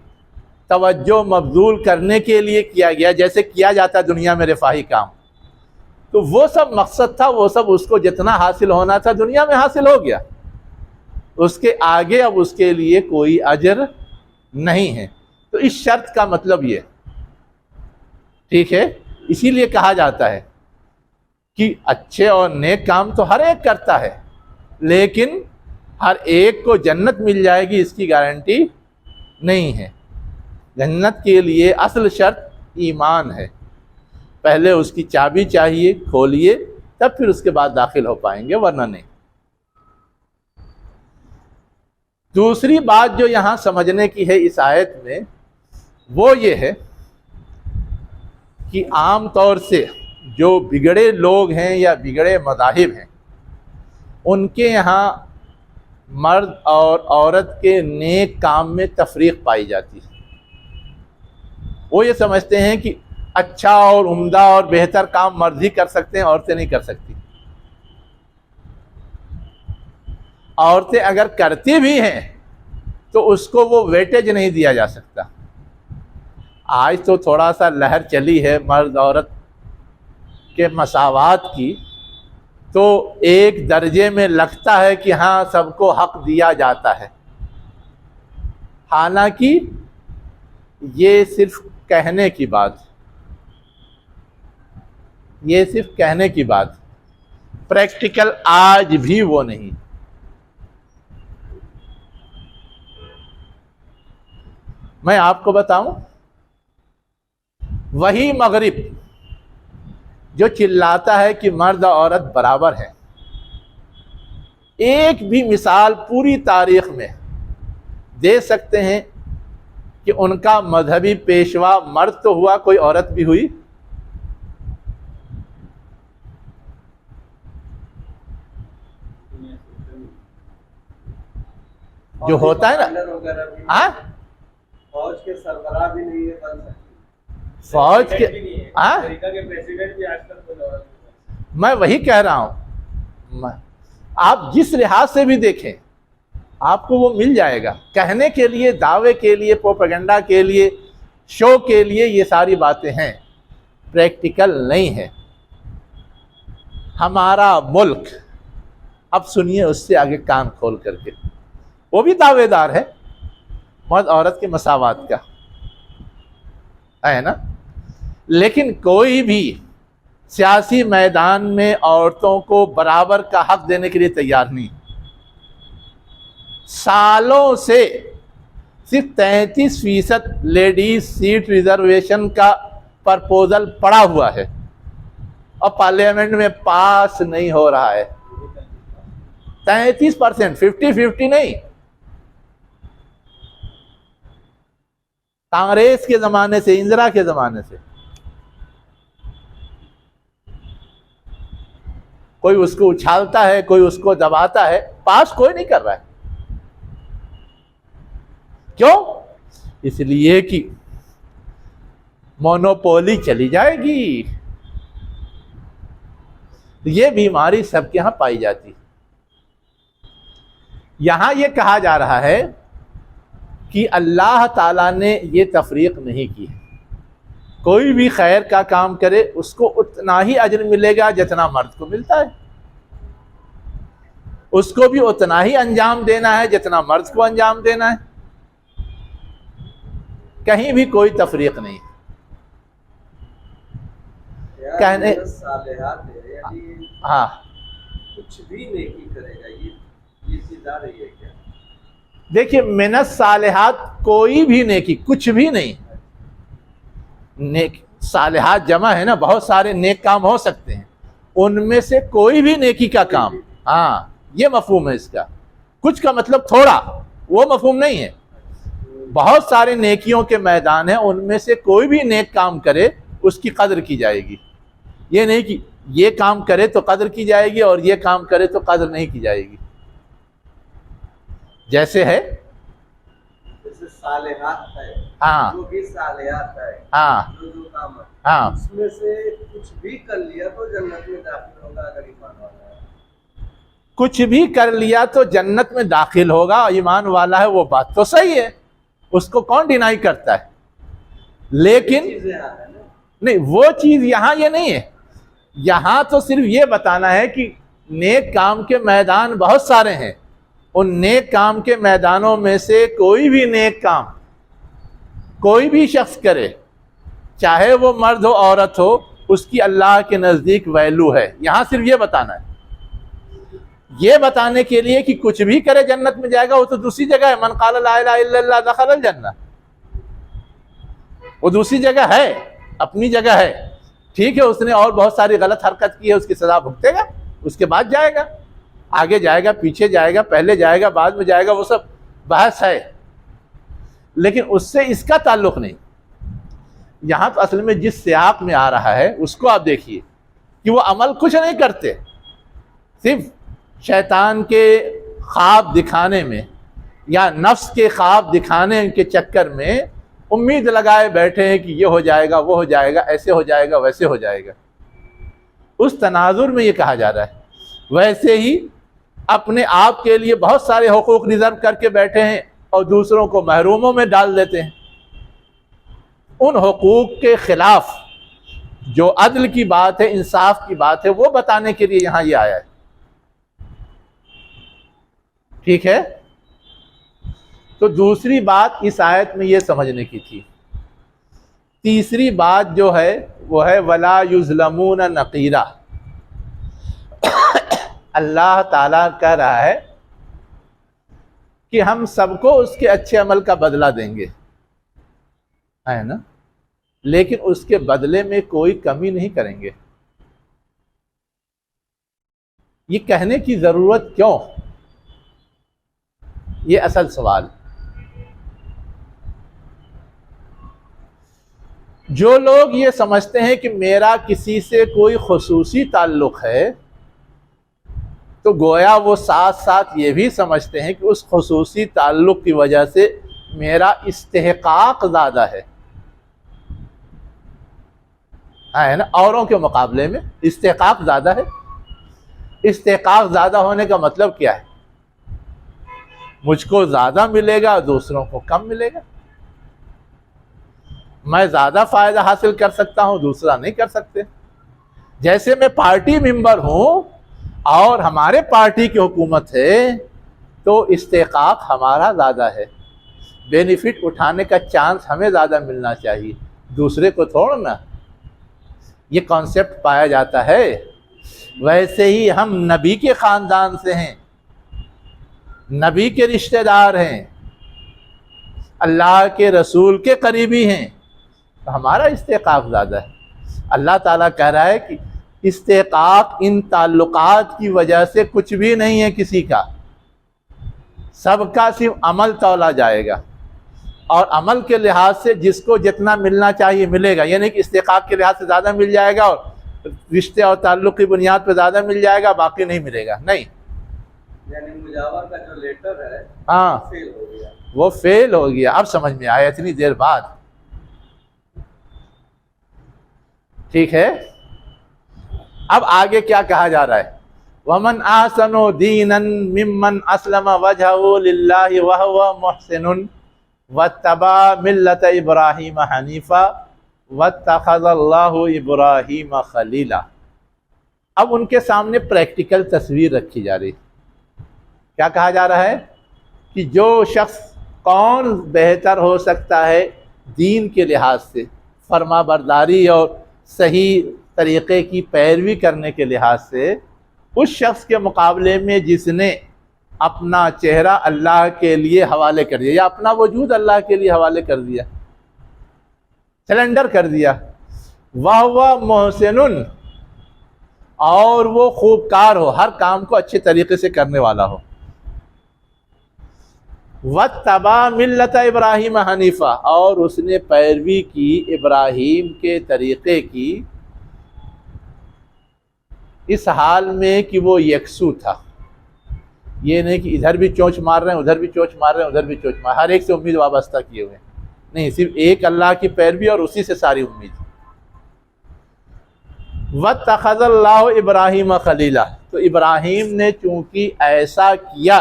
توجہ مبذول کرنے کے لیے کیا گیا، جیسے کیا جاتا ہے دنیا میں رفاہی کام، تو وہ سب مقصد تھا، وہ سب اس کو جتنا حاصل ہونا تھا دنیا میں حاصل ہو گیا، اس کے آگے اب اس کے لیے کوئی اجر نہیں ہے۔ تو اس شرط کا مطلب یہ، ٹھیک ہے، اسی لیے کہا جاتا ہے کہ اچھے اور نیک کام تو ہر ایک کرتا ہے، لیکن ہر ایک کو جنت مل جائے گی اس کی گارنٹی نہیں ہے۔ جنت کے لیے اصل شرط ایمان ہے، پہلے اس کی چابی چاہیے، کھولیے تب پھر اس کے بعد داخل ہو پائیں گے، ورنہ نہیں۔ دوسری بات جو یہاں سمجھنے کی ہے اس آیت میں، وہ یہ ہے کہ عام طور سے جو بگڑے لوگ ہیں یا بگڑے مذاہب ہیں، ان کے یہاں مرد اور عورت کے نیک کام میں تفریق پائی جاتی ہے۔ وہ یہ سمجھتے ہیں کہ اچھا اور عمدہ اور بہتر کام مرد ہی کر سکتے ہیں، عورتیں نہیں کر سکتی۔ عورتیں اگر کرتی بھی ہیں تو اس کو وہ ویٹیج نہیں دیا جا سکتا۔ آج تو تھوڑا سا لہر چلی ہے مرد عورت کے مساوات کی، تو ایک درجے میں لگتا ہے کہ ہاں سب کو حق دیا جاتا ہے، حالانکہ یہ صرف کہنے کی بات، یہ صرف کہنے کی بات، پریکٹیکل آج بھی وہ نہیں۔ میں آپ کو بتاؤں، وہی مغرب جو چلاتا ہے کہ مرد اور عورت برابر ہیں، ایک بھی مثال پوری تاریخ میں دے سکتے ہیں کہ ان کا مذہبی پیشوا مرد تو ہوا، کوئی عورت بھی ہوئی؟ جو ہوتا ہے نا، ہاں فوج کے سربراہ بھی نہیں بن سکتے، فوج کے، ہاں امریکہ کے پریزیڈنٹ بھی آج کل کوئی عورت نہیں۔ میں وہی کہہ رہا ہوں، آپ جس لحاظ سے بھی دیکھیں آپ کو وہ مل جائے گا۔ کہنے کے لیے، دعوے کے لیے، پروپیگنڈا کے لیے، شو کے لیے یہ ساری باتیں ہیں، پریکٹیکل نہیں ہے۔ ہمارا ملک، اب سنیے اس سے آگے کان کھول کر کے، وہ بھی دعوے دار ہے مرد عورت کے مساوات کا، ہے نا، لیکن کوئی بھی سیاسی میدان میں عورتوں کو برابر کا حق دینے کے لیے تیار نہیں۔ سالوں سے صرف 33% لیڈیز سیٹ ریزرویشن کا پرپوزل پڑا ہوا ہے اور پارلیمنٹ میں پاس نہیں ہو رہا ہے۔ 33%، 50-50 نہیں۔ کانگریس کے زمانے سے، اندرا کے زمانے سے کوئی اس کو اچھالتا ہے، کوئی اس کو دباتا ہے، پاس کوئی نہیں کر رہا ہے۔ کیوں؟ اس لیے کہ مونوپولی چلی جائے گی۔ یہ بیماری سب کے ہاں پائی جاتی ہے۔ یہاں یہ کہا جا رہا ہے کہ اللہ تعالیٰ نے یہ تفریق نہیں کی ہے، کوئی بھی خیر کا کام کرے اس کو اتنا ہی اجر ملے گا جتنا مرد کو ملتا ہے، اس کو بھی اتنا ہی انجام دینا ہے جتنا مرد کو انجام دینا ہے، کہیں بھی کوئی تفریق نہیں۔ کہنے ہاں کچھ بھی نیکی کرے گا، یہ چیز آ رہی ہے کیا؟ دیکھیے، من الصالحات کوئی بھی نیکی، کچھ بھی نہیں۔ نیک صالحات جمع ہے نا، بہت سارے نیک کام ہو سکتے ہیں، ان میں سے کوئی بھی نیکی کا کام، ہاں یہ مفہوم ہے اس کا۔ کچھ کا مطلب تھوڑا، وہ مفہوم نہیں ہے۔ بہت سارے نیکیوں کے میدان ہیں، ان میں سے کوئی بھی نیک کام کرے اس کی قدر کی جائے گی۔ یہ نہیں کہ یہ کام کرے تو قدر کی جائے گی اور یہ کام کرے تو قدر نہیں کی جائے گی۔ جیسے ہے، جیسے صالحات ہے، ہاں جو بھی صالحات ہے، ہاں جو کام ہے، ہاں اس میں سے کچھ بھی کر لیا تو جنت میں داخل ہوگا اگر ایمان والا ہے۔ کچھ بھی کر لیا تو جنت میں داخل ہوگا، ایمان والا ہے، وہ بات تو صحیح ہے، اس کو کون ڈینائی کرتا ہے، لیکن نہیں، وہ چیز یہاں یہ نہیں ہے۔ یہاں تو صرف یہ بتانا ہے کہ نیک کام کے میدان بہت سارے ہیں، ان نیک کام کے میدانوں میں سے کوئی بھی نیک کام کوئی بھی شخص کرے، چاہے وہ مرد ہو عورت ہو، اس کی اللہ کے نزدیک ویلو ہے۔ یہاں صرف یہ بتانا ہے، یہ بتانے کے لیے کہ کچھ بھی کرے جنت میں جائے گا، وہ تو دوسری جگہ ہے، من قال لا الہ الا اللہ دخل الجنہ، وہ دوسری جگہ ہے، اپنی جگہ ہے، ٹھیک ہے، اس نے اور بہت ساری غلط حرکت کی ہے، اس کی سزا بھگتے گا، اس کے بعد جائے گا، آگے جائے گا، پیچھے جائے گا، پہلے جائے گا، بعد میں جائے گا، وہ سب بحث ہے، لیکن اس سے اس کا تعلق نہیں۔ یہاں تو اصل میں جس سیاق میں آ رہا ہے اس کو آپ دیکھیے کہ وہ عمل کچھ نہیں کرتے، صرف شیطان کے خواب دکھانے میں یا نفس کے خواب دکھانے کے چکر میں امید لگائے بیٹھے ہیں کہ یہ ہو جائے گا، وہ ہو جائے گا، ایسے ہو جائے گا، ویسے ہو جائے گا۔ اس تناظر میں یہ کہا جا رہا ہے، ویسے ہی اپنے آپ کے لیے بہت سارے حقوق ریزرو کر کے بیٹھے ہیں اور دوسروں کو محروموں میں ڈال دیتے ہیں۔ ان حقوق کے خلاف جو عدل کی بات ہے، انصاف کی بات ہے، وہ بتانے کے لیے یہاں یہ آیا ہے، ٹھیک ہے۔ تو دوسری بات اس آیت میں یہ سمجھنے کی تھی۔ تیسری بات جو ہے وہ ہے وَلَا يُظْلَمُونَ نَقِيرًا۔ اللہ تعالیٰ کہہ رہا ہے کہ ہم سب کو اس کے اچھے عمل کا بدلہ دیں گے، ہے نا، لیکن اس کے بدلے میں کوئی کمی نہیں کریں گے۔ یہ کہنے کی ضرورت کیوں؟ یہ اصل سوال۔ جو لوگ یہ سمجھتے ہیں کہ میرا کسی سے کوئی خصوصی تعلق ہے، تو گویا وہ ساتھ ساتھ یہ بھی سمجھتے ہیں کہ اس خصوصی تعلق کی وجہ سے میرا استحقاق زیادہ ہے نا، اوروں کے مقابلے میں استحقاق زیادہ ہے۔ استحقاق زیادہ ہونے کا مطلب کیا ہے؟ مجھ کو زیادہ ملے گا، دوسروں کو کم ملے گا۔ میں زیادہ فائدہ حاصل کر سکتا ہوں، دوسرا نہیں کر سکتے۔ جیسے میں پارٹی ممبر ہوں اور ہمارے پارٹی کی حکومت ہے تو استحقاق ہمارا زیادہ ہے، بینیفٹ اٹھانے کا چانس ہمیں زیادہ ملنا چاہیے، دوسرے کو چھوڑنا۔ یہ کانسیپٹ پایا جاتا ہے۔ ویسے ہی ہم نبی کے خاندان سے ہیں، نبی کے رشتہ دار ہیں، اللہ کے رسول کے قریبی ہیں، تو ہمارا استحقاق زیادہ ہے۔ اللہ تعالیٰ کہہ رہا ہے کہ استحقاق ان تعلقات کی وجہ سے کچھ بھی نہیں ہے کسی کا، سب کا صرف عمل تولا جائے گا، اور عمل کے لحاظ سے جس کو جتنا ملنا چاہیے ملے گا، یعنی کہ استحقاق کے لحاظ سے زیادہ مل جائے گا اور رشتے اور تعلق کی بنیاد پہ زیادہ مل جائے گا، باقی نہیں ملے گا، نہیں۔ یعنی مجاور کا جو لیٹر ہے ہاں فیل ہو گیا، وہ فیل ہو گیا۔ اب سمجھ میں آیا اتنی دیر بعد، ٹھیک ہے۔ اب آگے کیا کہا جا رہا ہے؟ وَمَنْ أَحْسَنُ دِينًا مِّمَّنْ أَسْلَمَ وَجْهَهُ لِلَّهِ وَهُوَ مُحْسِنٌ وَاتَّبَعَ مِلَّةَ إِبْرَاهِيمَ حَنِيفًا وَاتَّخَذَ اللَّهُ إِبْرَاهِيمَ خَلِيلًا۔ اب ان کے سامنے پریکٹیکل تصویر رکھی جا رہی۔ کیا کہا جا رہا ہے کہ جو شخص کون بہتر ہو سکتا ہے دین کے لحاظ سے، فرما برداری اور صحیح طریقے کی پیروی کرنے کے لحاظ سے، اس شخص کے مقابلے میں جس نے اپنا چہرہ اللہ کے لیے حوالے کر دیا یا اپنا وجود اللہ کے لیے حوالے کر دیا، سلنڈر کر دیا، وَهُوَ مُحْسِنٌ، اور وہ خوب کار ہو، ہر کام کو اچھے طریقے سے کرنے والا ہو، وَاتَّبَعَ مِلَّةَ إِبْرَاهِيمَ حَنِيفًا، اور اس نے پیروی کی ابراہیم کے طریقے کی، اس حال میں کہ وہ یکسو تھا، یہ نہیں کہ ادھر بھی چونچ مار رہے ہیں، ادھر بھی چونچ مار رہے ہیں، ادھر بھی چونچ مار، ہر ایک سے امید وابستہ کیے ہوئے ہیں، نہیں، صرف ایک اللہ کی پیروی اور اسی سے ساری امید۔ وَاتَّخَذَ اللَّهُ إِبْرَاهِيمَ خَلِيلًا، تو ابراہیم نے چونکہ ایسا کیا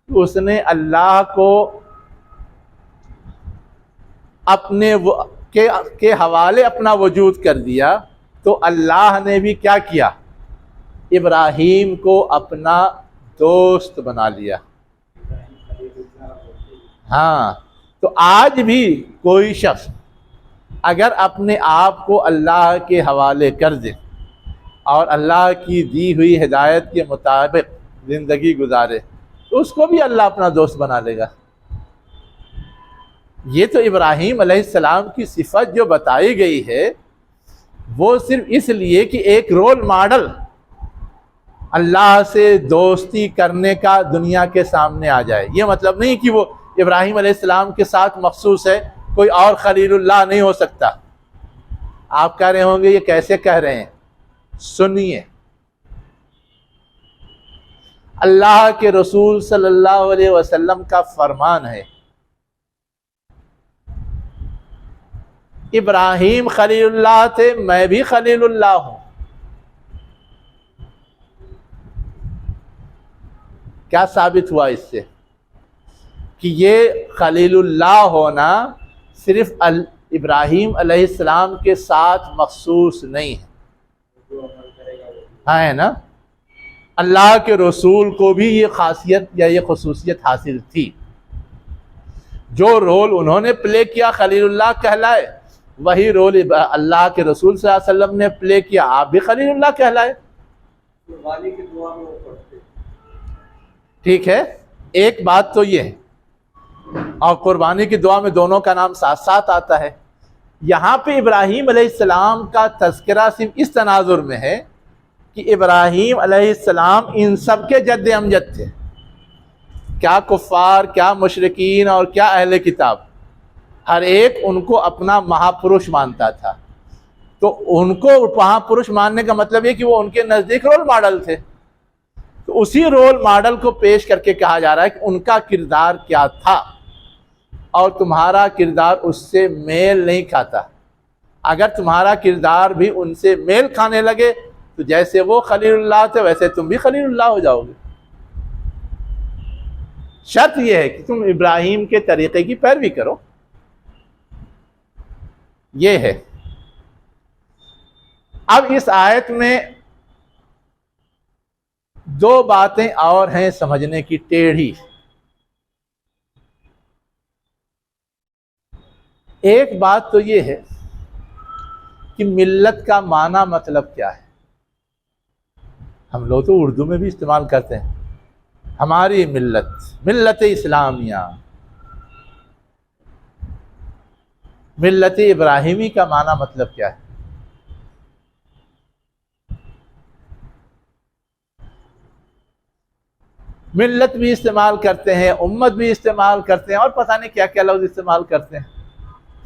کہ اس نے اللہ کو اپنے کے حوالے اپنا وجود کر دیا، تو اللہ نے بھی کیا کیا؟ ابراہیم کو اپنا دوست بنا لیا۔ ہاں، تو آج بھی کوئی شخص اگر اپنے آپ کو اللہ کے حوالے کر دے اور اللہ کی دی ہوئی ہدایت کے مطابق زندگی گزارے تو اس کو بھی اللہ اپنا دوست بنا لے گا۔ یہ تو ابراہیم علیہ السلام کی صفت جو بتائی گئی ہے وہ صرف اس لیے کہ ایک رول ماڈل اللہ سے دوستی کرنے کا دنیا کے سامنے آ جائے۔ یہ مطلب نہیں کہ وہ ابراہیم علیہ السلام کے ساتھ مخصوص ہے، کوئی اور خلیل اللہ نہیں ہو سکتا۔ آپ کہہ رہے ہوں گے یہ کیسے کہہ رہے ہیں؟ سنیے، اللہ کے رسول صلی اللہ علیہ وسلم کا فرمان ہے، ابراہیم خلیل اللہ تھے، میں بھی خلیل اللہ ہوں۔ کیا ثابت ہوا اس سے؟ کہ یہ خلیل اللہ ہونا صرف ابراہیم علیہ السلام کے ساتھ مخصوص نہیں ہے، ہاں ہے نا؟ اللہ کے رسول کو بھی یہ خاصیت یا یہ خصوصیت حاصل تھی۔ جو رول انہوں نے پلے کیا خلیل اللہ کہلائے، وہی رول اللہ کے رسول صلی اللہ علیہ وسلم نے پلے کیا، آپ بھی خلیل اللہ کہلائے۔ قربانی کی دعا میں وہ پڑھتے۔ ٹھیک ہے، ایک بات تو یہ ہے، اور قربانی کی دعا میں دونوں کا نام ساتھ ساتھ آتا ہے۔ یہاں پہ ابراہیم علیہ السلام کا تذکرہ صرف اس تناظر میں ہے کہ ابراہیم علیہ السلام ان سب کے جد امجد تھے، کیا کفار، کیا مشرکین اور کیا اہل کتاب، ہر ایک ان کو اپنا مہاپروش مانتا تھا۔ تو ان کو مہاپروش ماننے کا مطلب یہ کہ وہ ان کے نزدیک رول ماڈل تھے۔ تو اسی رول ماڈل کو پیش کر کے کہا جا رہا ہے کہ ان کا کردار کیا تھا اور تمہارا کردار اس سے میل نہیں کھاتا۔ اگر تمہارا کردار بھی ان سے میل کھانے لگے تو جیسے وہ خلیل اللہ تھے ویسے تم بھی خلیل اللہ ہو جاؤ گے۔ شرط یہ ہے کہ تم ابراہیم کے طریقے کی پیروی کرو، یہ ہے۔ اب اس آیت میں دو باتیں اور ہیں سمجھنے کی ٹیڑھی۔ ایک بات تو یہ ہے کہ ملت کا معنی مطلب کیا ہے؟ ہم لوگ تو اردو میں بھی استعمال کرتے ہیں، ہماری ملت، ملت اسلامیہ، ملت ابراہیمی کا معنی مطلب کیا ہے؟ ملت بھی استعمال کرتے ہیں، امت بھی استعمال کرتے ہیں، اور پتہ نہیں کیا کیا لفظ استعمال کرتے ہیں۔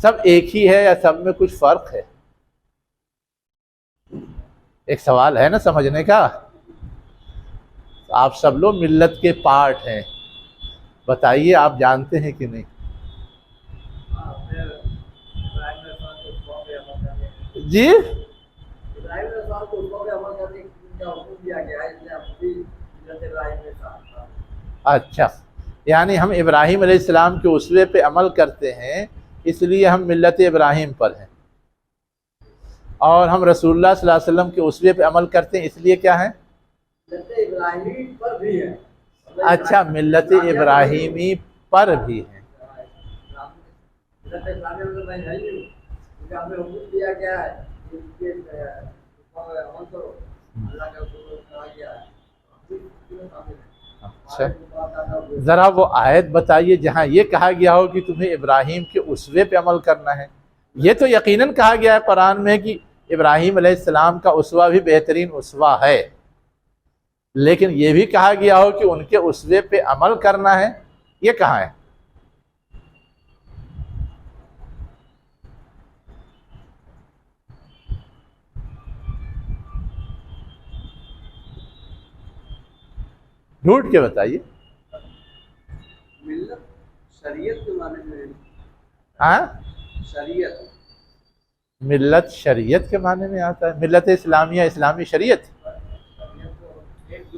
سب ایک ہی ہے یا سب میں کچھ فرق ہے؟ ایک سوال ہے نا سمجھنے کا۔ آپ سب لوگ ملت کے پارٹ ہیں، بتائیے آپ جانتے ہیں کہ نہیں؟ جی اچھا، یعنی ہم ابراہیم علیہ السلام کے اسوے پہ عمل کرتے ہیں اس لیے ہم ملت ابراہیم پر ہیں، اور ہم رسول اللہ صلی اللہ علیہ وسلم کے اسوے پہ عمل کرتے ہیں اس لیے کیا ہیں؟ ملت ابراہیمی پر بھی ہے۔ اچھا، ملت ابراہیمی پر بھی ہیں۔ ملت اسلامیہ میں میں نہیں ہوں، کیونکہ ہمیں حکم دیا گیا ہے کہ اس کے عمل کرو، اللہ کا حکم کہا گیا ہے۔ اچھا، ذرا وہ آیت بتائیے جہاں یہ کہا گیا ہو کہ تمہیں ابراہیم کے اسوے پہ عمل کرنا ہے۔ یہ تو یقیناً کہا گیا ہے قرآن میں کہ ابراہیم علیہ السلام کا اسوہ بھی بہترین اسوہ ہے، لیکن یہ بھی کہا گیا ہو کہ ان کے اسوے پہ عمل کرنا ہے، یہ کہاں ہے؟ ڈھونڈ کے بتائیے۔ ملت شریعت کے معنی میں، ہاں، شریعت ملت شریعت کے معنی میں آتا ہے؟ ملت اسلامیہ اسلامی شریعت؟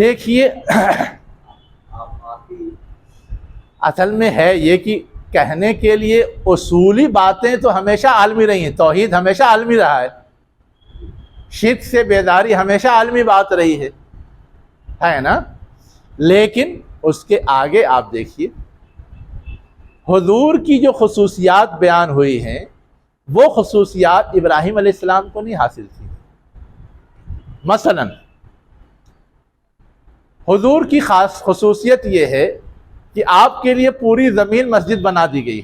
دیکھیے اصل میں ہے یہ کہ کہنے کے لیے اصولی باتیں تو ہمیشہ عالمی رہی ہیں، توحید ہمیشہ عالمی رہا ہے، شرک سے بیداری ہمیشہ عالمی بات رہی ہے نا. لیکن اس کے آگے آپ دیکھیے حضور کی جو خصوصیات بیان ہوئی ہیں وہ خصوصیات ابراہیم علیہ السلام کو نہیں حاصل تھی. مثلا حضور کی خاص خصوصیت یہ ہے کہ آپ کے لیے پوری زمین مسجد بنا دی گئی.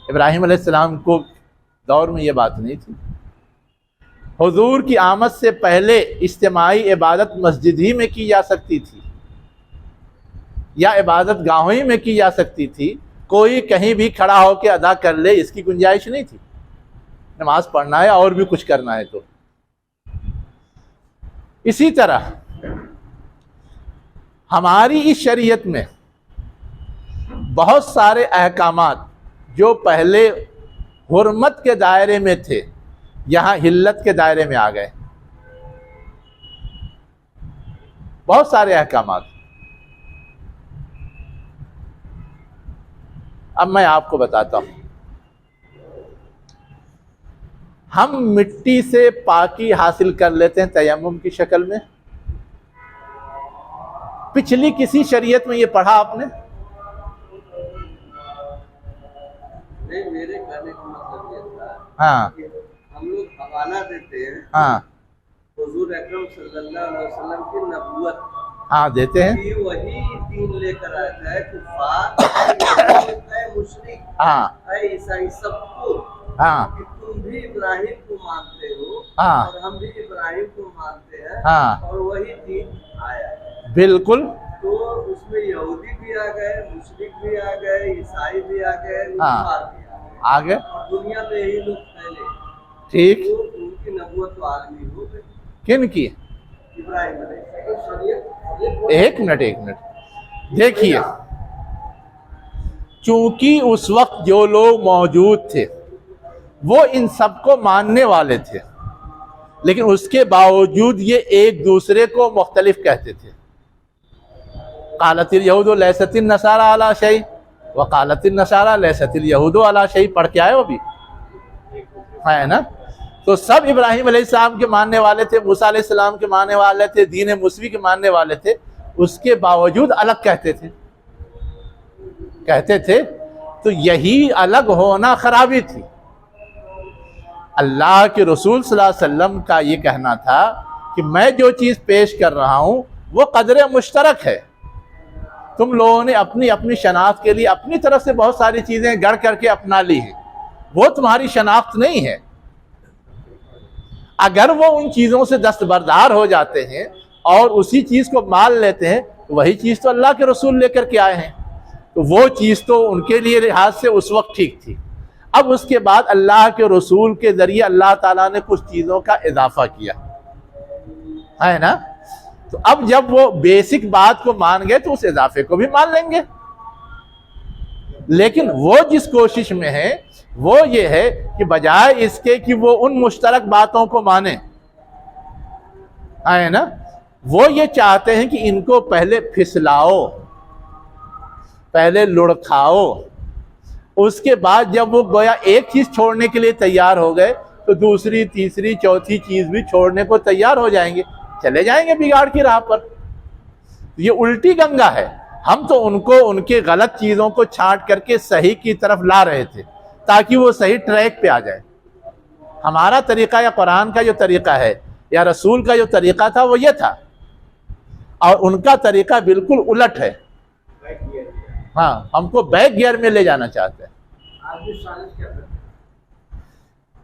ابراہیم علیہ السلام کو دور میں یہ بات نہیں تھی. حضور کی آمد سے پہلے اجتماعی عبادت مسجد ہی میں کی جا سکتی تھی یا عبادت گاہوں ہی میں کی جا سکتی تھی، کوئی کہیں بھی کھڑا ہو کے ادا کر لے اس کی گنجائش نہیں تھی. نماز پڑھنا ہے اور بھی کچھ کرنا ہے تو. اسی طرح ہماری اس شریعت میں بہت سارے احکامات جو پہلے حرمت کے دائرے میں تھے یہاں حلت کے دائرے میں آ گئے. بہت سارے احکامات. اب میں آپ کو بتاتا ہوں. ہم مٹی سے پاکی حاصل کر لیتے ہیں تیمم کی شکل میں. پچھلی کسی شریعت میں یہ پڑھا آپ نے؟ نہیں، میرے کہنے کا مطلب یہ تھا ہاں کہ ہم لوگ حوالہ دیتے ہیں ہاں حضور اکرم صلی اللہ علیہ وسلم کی نبوت ہاں دیتے ہیں. کہ وہی دین لے کر آتا ہے کفار اے مشرک ہاں اے عیسائی سب کو ہاں کہ تم بھی ابراہیم کو مانتے ہو ہاں اور ہم بھی ابراہیم کو مانتے ہیں ہاں اور وہی دین آیا ہے. بالکل. تو اس میں یہودی بھی آ گئے، مشرک بھی آ گئے، عیسائی بھی آ گئے، ہاں. کفار بھی آ گئے. آگے اور دنیا میں یہی لوگ پھیلے ٹھیک. تو ان کی نبوت تو عالمی ہو گئی. کن کی؟ ابراہیم علیہ السلام. شریعت ایک منٹ دیکھیے. چونکہ اس وقت جو لوگ موجود تھے وہ ان سب کو ماننے والے تھے، لیکن اس کے باوجود یہ ایک دوسرے کو مختلف کہتے تھے. قالت الیہود لیست النصارى علی شیء وقالت النصارى لیست الیہود علی شیء. پڑھ کے آئے ہو بھی ہے نا. تو سب ابراہیم علیہ السلام کے ماننے والے تھے، موسیٰ علیہ السلام کے ماننے والے تھے، دین موسوی کے ماننے والے تھے، اس کے باوجود الگ کہتے تھے. تو یہی الگ ہونا خرابی تھی. اللہ کے رسول صلی اللہ علیہ وسلم کا یہ کہنا تھا کہ میں جو چیز پیش کر رہا ہوں وہ قدر مشترک ہے. تم لوگوں نے اپنی اپنی شناخت کے لیے اپنی طرف سے بہت ساری چیزیں گڑھ کر کے اپنا لی ہیں، وہ تمہاری شناخت نہیں ہے. اگر وہ ان چیزوں سے دستبردار ہو جاتے ہیں اور اسی چیز کو مان لیتے ہیں تو وہی چیز تو اللہ کے رسول لے کر کے آئے ہیں، تو وہ چیز تو ان کے لیے لحاظ سے اس وقت ٹھیک تھی. اب اس کے بعد اللہ کے رسول کے ذریعے اللہ تعالیٰ نے کچھ چیزوں کا اضافہ کیا ہے نا. تو اب جب وہ بیسک بات کو مان گئے تو اس اضافے کو بھی مان لیں گے. لیکن وہ جس کوشش میں ہے وہ یہ ہے کہ بجائے اس کے کہ وہ ان مشترک باتوں کو مانیں ہے نا، وہ یہ چاہتے ہیں کہ ان کو پہلے پھسلاؤ، پہلے لڑکھاؤ. اس کے بعد جب وہ گویا ایک چیز چھوڑنے کے لیے تیار ہو گئے تو دوسری تیسری چوتھی چیز بھی چھوڑنے کو تیار ہو جائیں گے، چلے جائیں گے بگاڑ کی راہ پر. یہ الٹی گنگا ہے. ہم تو ان کو ان کے غلط چیزوں کو چھانٹ کر کے صحیح کی طرف لا رہے تھے تاکہ وہ صحیح ٹریک پہ آ جائے. ہمارا طریقہ یا قرآن کا جو طریقہ ہے یا رسول کا جو طریقہ تھا وہ یہ تھا، اور ان کا طریقہ بالکل الٹ ہے. ہاں، ہم کو بیک گیئر میں لے جانا چاہتے ہیں.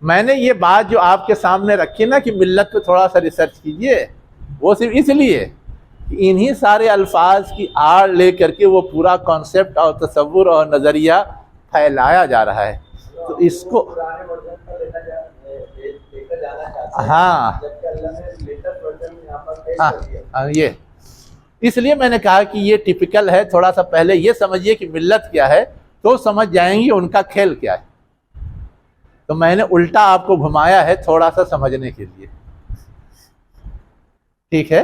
میں نے یہ بات جو آپ کے سامنے رکھی نا کہ ملت پہ تھوڑا سا ریسرچ کیجئے، وہ صرف اس لیے کہ انہی سارے الفاظ کی آڑ لے کر کے وہ پورا کانسیپٹ اور تصور اور نظریہ پھیلایا جا رہا ہے. تو اس کو ہاں یہ اس لیے میں نے کہا کہ یہ ٹپیکل ہے. تھوڑا سا پہلے یہ سمجھیے کہ ملت کیا ہے تو سمجھ جائیں گی ان کا کھیل کیا ہے. تو میں نے الٹا آپ کو گھمایا ہے تھوڑا سا سمجھنے کے لیے. ٹھیک ہے.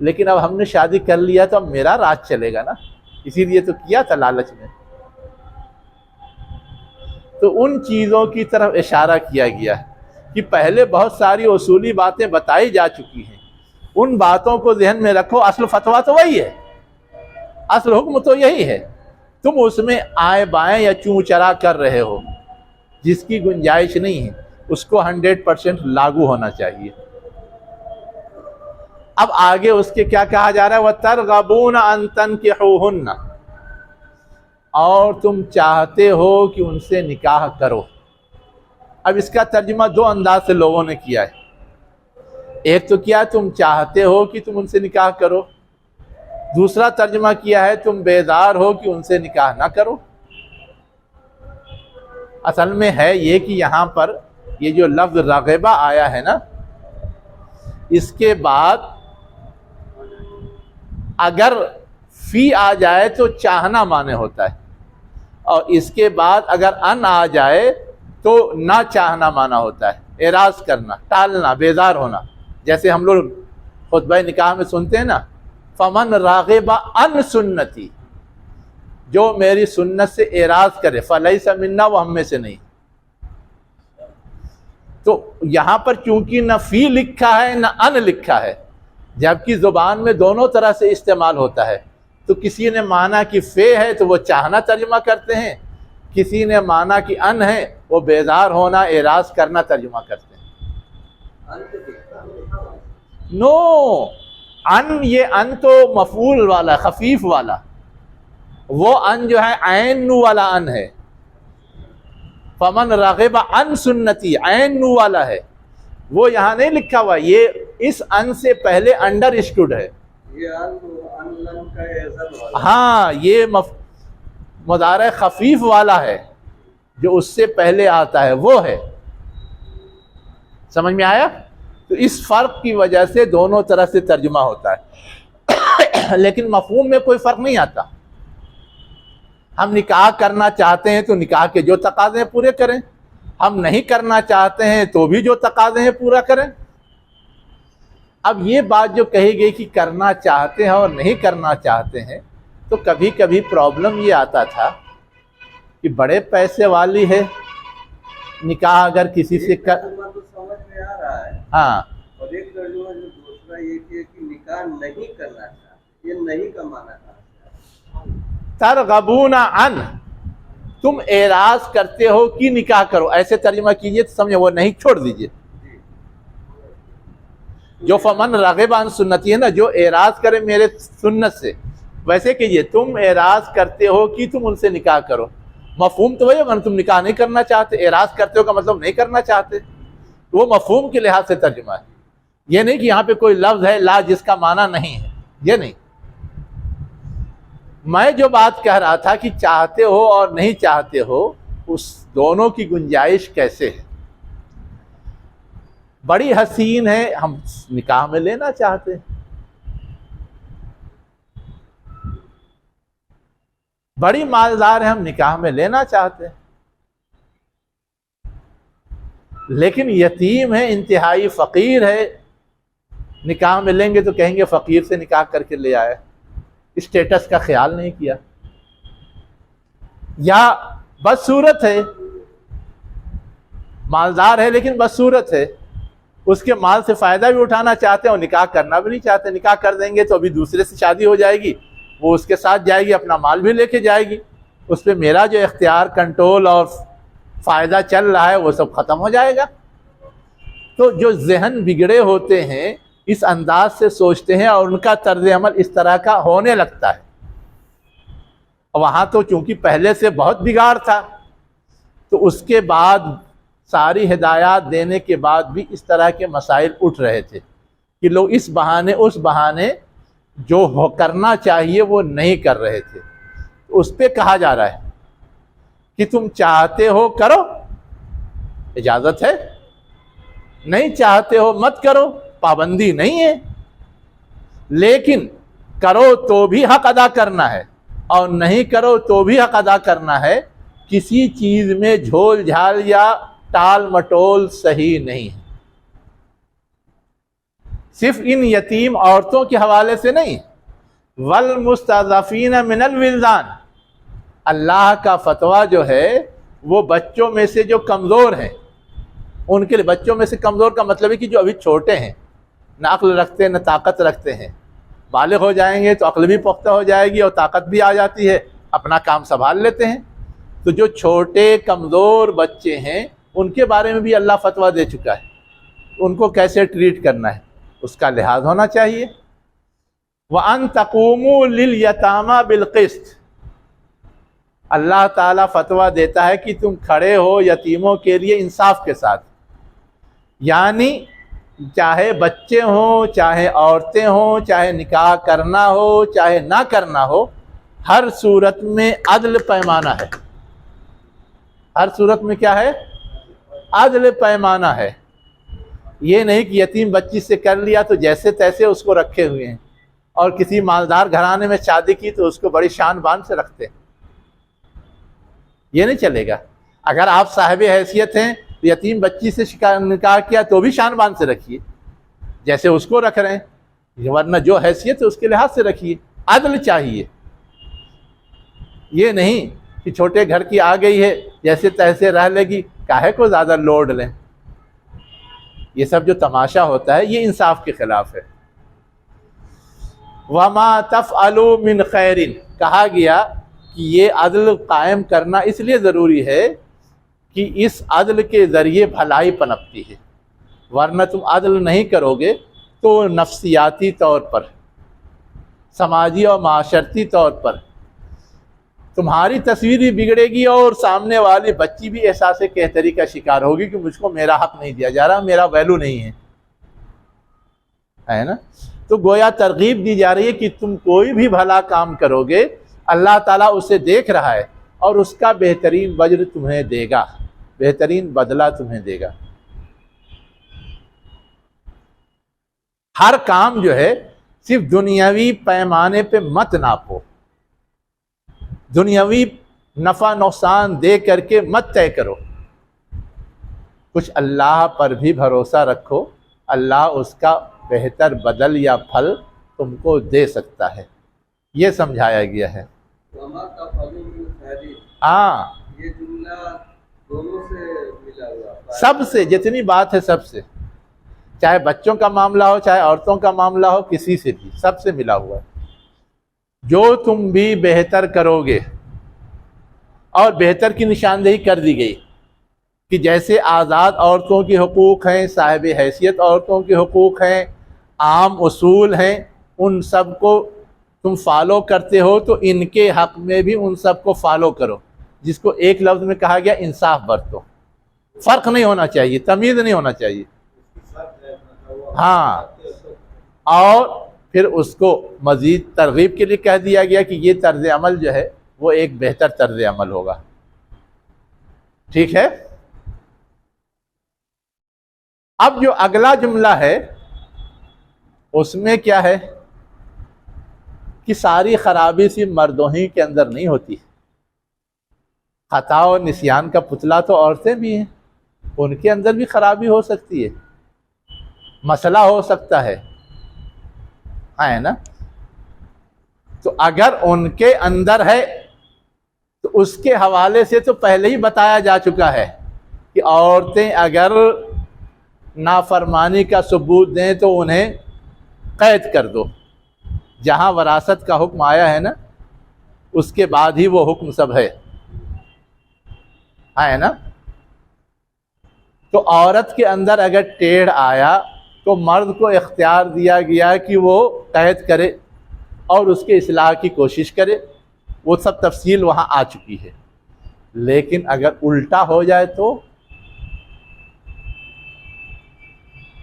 لیکن اب ہم نے شادی کر لیا تو اب میرا راج چلے گا نا، اسی لیے تو کیا تھا لالچ میں۔ تو ان چیزوں کی طرف اشارہ کیا گیا ہے کہ پہلے بہت ساری اصولی باتیں بتائی جا چکی ہیں، ان باتوں کو ذہن میں رکھو، اصل فتویٰ تو وہی ہے، اصل حکم تو یہی ہے، تم اس میں آئیں بائیں یا چوں چرا کر رہے ہو، جس کی گنجائش نہیں ہے اس کو 100% لاگو ہونا چاہیے۔ اب آگے اس کے کیا کہا جا رہا ہے، وَتَرْغَبُونَ أَن تَنْكِحُوهُنَّ، اور تم چاہتے ہو کہ ان سے نکاح کرو۔ اب اس کا ترجمہ دو انداز سے لوگوں نے کیا ہے، ایک تو کیا تم چاہتے ہو کہ تم ان سے نکاح کرو، دوسرا ترجمہ کیا ہے تم بیزار ہو کہ ان سے نکاح نہ کرو۔ اصل میں ہے یہ کہ یہاں پر یہ جو لفظ رغبہ آیا ہے نا، اس کے بعد اگر فی آ جائے تو چاہنا معنی ہوتا ہے، اور اس کے بعد اگر ان آ جائے تو نہ چاہنا معنی ہوتا ہے، اعراض کرنا، ٹالنا، بیزار ہونا۔ جیسے ہم لوگ خطبہ نکاح میں سنتے ہیں نا، فمن راغب عن سنتی، جو میری سنت سے اعراض کرے، فلیس منا، وہ ہم میں سے نہیں۔ تو یہاں پر چونکہ نہ فی لکھا ہے نہ ان لکھا ہے، جبکہ زبان میں دونوں طرح سے استعمال ہوتا ہے، تو کسی نے مانا کہ فے ہے تو وہ چاہنا ترجمہ کرتے ہیں، کسی نے مانا کہ ان ہے وہ بیزار ہونا، اعراض کرنا ترجمہ کرتے ہیں۔ نو، ان یہ ان تو مفعول والا، خفیف والا، وہ ان جو ہے عین نو والا ان ہے، فمن رغب عن سنتی عین نو والا ہے، وہ یہاں نہیں لکھا ہوا، یہ اس ان سے پہلے انڈر اسٹوڈ ہے۔ ہاں، یہ مضارع خفیف والا ہے جو اس سے پہلے آتا ہے، وہ ہے۔ سمجھ میں آیا؟ تو اس فرق کی وجہ سے دونوں طرح سے ترجمہ ہوتا ہے، لیکن مفہوم میں کوئی فرق نہیں آتا۔ ہم نکاح کرنا چاہتے ہیں تو نکاح کے جو تقاضے ہیں پورے کریں، ہم نہیں کرنا چاہتے ہیں تو بھی جو تقاضے ہیں پورا کریں۔ اب یہ بات جو کہی گئی کہ کرنا چاہتے ہیں اور نہیں کرنا چاہتے ہیں، تو کبھی کبھی پرابلم یہ آتا تھا کہ بڑے پیسے والی ہے، نکاح اگر کسی سے کر، تو سمجھ میں آ رہا ہے، ہاں، اور ایک ترجمہ جو دوسرا یہ کہ نکاح نہیں کرنا چاہتے، یہ نہیں کا معنی تھا۔ ترغبون عن، تم اعراض کرتے ہو کہ نکاح کرو، ایسے ترجمہ کیجئے تو سمجھے، وہ نہیں چھوڑ دیجئے۔ جو فمن رغب عن سنتی ہے نا، جو اعراض کرے میرے سنت سے، ویسے کیجئے تم اعراض کرتے ہو کہ تم ان سے نکاح کرو۔ مفہوم تو وہی ہے، تم نکاح نہیں کرنا چاہتے، اعراض کرتے ہو کا مطلب نہیں کرنا چاہتے، وہ مفہوم کے لحاظ سے ترجمہ ہے۔ یہ نہیں کہ یہاں پہ کوئی لفظ ہے لا جس کا معنی نہیں ہے، یہ نہیں۔ میں جو بات کہہ رہا تھا کہ چاہتے ہو اور نہیں چاہتے ہو، اس دونوں کی گنجائش کیسے ہے؟ بڑی حسین ہے، ہم نکاح میں لینا چاہتے ہیں، بڑی مالدار ہے، ہم نکاح میں لینا چاہتے ہیں، لیکن یتیم ہے، انتہائی فقیر ہے، نکاح میں لیں گے تو کہیں گے فقیر سے نکاح کر کے لے آئے، اسٹیٹس کا خیال نہیں کیا۔ یا بدصورت ہے، مالدار ہے لیکن بدصورت ہے، اس کے مال سے فائدہ بھی اٹھانا چاہتے ہیں اور نکاح کرنا بھی نہیں چاہتے، نکاح کر دیں گے تو ابھی دوسرے سے شادی ہو جائے گی، وہ اس کے ساتھ جائے گی، اپنا مال بھی لے کے جائے گی، اس پہ میرا جو اختیار، کنٹرول اور فائدہ چل رہا ہے وہ سب ختم ہو جائے گا۔ تو جو ذہن بگڑے ہوتے ہیں اس انداز سے سوچتے ہیں اور ان کا طرز عمل اس طرح کا ہونے لگتا ہے۔ وہاں تو چونکہ پہلے سے بہت بگاڑ تھا، تو اس کے بعد ساری ہدایات دینے کے بعد بھی اس طرح کے مسائل اٹھ رہے تھے کہ لوگ اس بہانے اس بہانے جو کرنا چاہیے وہ نہیں کر رہے تھے۔ اس پہ کہا جا رہا ہے کہ تم چاہتے ہو کرو، اجازت ہے، نہیں چاہتے ہو مت کرو، پابندی نہیں ہے، لیکن کرو تو بھی حق ادا کرنا ہے اور نہیں کرو تو بھی حق ادا کرنا ہے۔ کسی چیز میں جھول جھال یا ٹال مٹول صحیح نہیں ہے۔ صرف ان یتیم عورتوں کے حوالے سے نہیں، والمستضعفین من الولدان، اللہ کا فتویٰ جو ہے وہ بچوں میں سے جو کمزور ہیں ان کے لیے، بچوں میں سے کمزور کا مطلب ہے کہ جو ابھی چھوٹے ہیں، نہ عقل رکھتے نہ طاقت رکھتے ہیں، بالغ ہو جائیں گے تو عقل بھی پختہ ہو جائے گی اور طاقت بھی آ جاتی ہے، اپنا کام سنبھال لیتے ہیں۔ تو جو چھوٹے کمزور بچے ہیں ان کے بارے میں بھی اللہ فتویٰ دے چکا ہے، ان کو کیسے ٹریٹ کرنا ہے اس کا لحاظ ہونا چاہیے۔ وَأَن تَقُومُوا لِلْيَتَامَى بِالْقِسْطِ، اللہ تعالیٰ فتویٰ دیتا ہے کہ تم کھڑے ہو یتیموں کے لیے انصاف کے ساتھ، یعنی چاہے بچے ہوں، چاہے عورتیں ہوں، چاہے نکاح کرنا ہو چاہے نہ کرنا ہو، ہر صورت میں عدل پیمانہ ہے۔ ہر صورت میں کیا ہے؟ عدل پیمانہ ہے۔ یہ نہیں کہ یتیم بچی سے کر لیا تو جیسے تیسے اس کو رکھے ہوئے ہیں، اور کسی مالدار گھرانے میں شادی کی تو اس کو بڑی شان بان سے رکھتے ہیں، یہ نہیں چلے گا۔ اگر آپ صاحب حیثیت ہیں تو یتیم بچی سے نکاح کیا تو بھی شان بان سے رکھیے جیسے اس کو رکھ رہے ہیں، ورنہ جو حیثیت ہے اس کے لحاظ سے رکھیے۔ عدل چاہیے، یہ نہیں کہ چھوٹے گھر کی آ گئی ہے جیسے تیسے رہ لے گی، کاہے کو زیادہ لوڈ لیں۔ یہ سب جو تماشا ہوتا ہے یہ انصاف کے خلاف ہے۔ وَمَا تَفْعَلُوا مِنْ خَيْرٍ، کہا گیا کہ یہ عدل قائم کرنا اس لیے ضروری ہے کہ اس عدل کے ذریعے بھلائی پنپتی ہے، ورنہ تم عدل نہیں کرو گے تو نفسیاتی طور پر، سماجی اور معاشرتی طور پر تمہاری تصویر بھی بگڑے گی، اور سامنے والی بچی بھی احساس کہتری کا شکار ہوگی کہ مجھ کو میرا حق نہیں دیا جا رہا، میرا ویلو نہیں ہے نا۔ تو گویا ترغیب دی جا رہی ہے کہ تم کوئی بھی بھلا کام کرو گے اللہ تعالیٰ اسے دیکھ رہا ہے اور اس کا بہترین وجر تمہیں دے گا، بہترین بدلہ تمہیں دے گا۔ ہر کام جو ہے صرف دنیاوی پیمانے پہ مت ناپو، دنیاوی نفع نقصان دے کر کے مت طے کرو، کچھ اللہ پر بھی بھروسہ رکھو، اللہ اس کا بہتر بدل یا پھل تم کو دے سکتا ہے، یہ سمجھایا گیا ہے۔ وَمَا تَفْعَلُوا مِنْ خَيْرٍ، ہاں، یہ جملہ دونوں سے ملا ہوا ہے، سب سے جتنی بات ہے سب سے، چاہے بچوں کا معاملہ ہو چاہے عورتوں کا معاملہ ہو، کسی سے بھی سب سے ملا ہوا ہے۔ جو تم بھی بہتر کرو گے، اور بہتر کی نشاندہی کر دی گئی کہ جیسے آزاد عورتوں کے حقوق ہیں، صاحب حیثیت عورتوں کے حقوق ہیں، عام اصول ہیں، ان سب کو تم فالو کرتے ہو تو ان کے حق میں بھی ان سب کو فالو کرو، جس کو ایک لفظ میں کہا گیا انصاف برتو، فرق نہیں ہونا چاہیے، تمیز نہیں ہونا چاہیے۔ ہاں، اور پھر اس کو مزید ترغیب کے لیے کہہ دیا گیا کہ یہ طرز عمل جو ہے وہ ایک بہتر طرز عمل ہوگا، ٹھیک ہے۔ اب جو اگلا جملہ ہے اس میں کیا ہے کہ ساری خرابی صرف مردوں ہی کے اندر نہیں ہوتی، خطا و نسیان کا پتلا تو عورتیں بھی ہیں، ان کے اندر بھی خرابی ہو سکتی ہے، مسئلہ ہو سکتا ہے نا۔ تو اگر ان کے اندر ہے تو اس کے حوالے سے تو پہلے ہی بتایا جا چکا ہے کہ عورتیں اگر نافرمانی کا ثبوت دیں تو انہیں قید کر دو۔ جہاں وراثت کا حکم آیا ہے نا، اس کے بعد ہی وہ حکم سب ہے نا۔ تو عورت کے اندر اگر ٹیڑھ آیا تو مرد کو اختیار دیا گیا کہ وہ قید کرے اور اس کے اصلاح کی کوشش کرے، وہ سب تفصیل وہاں آ چکی ہے۔ لیکن اگر الٹا ہو جائے تو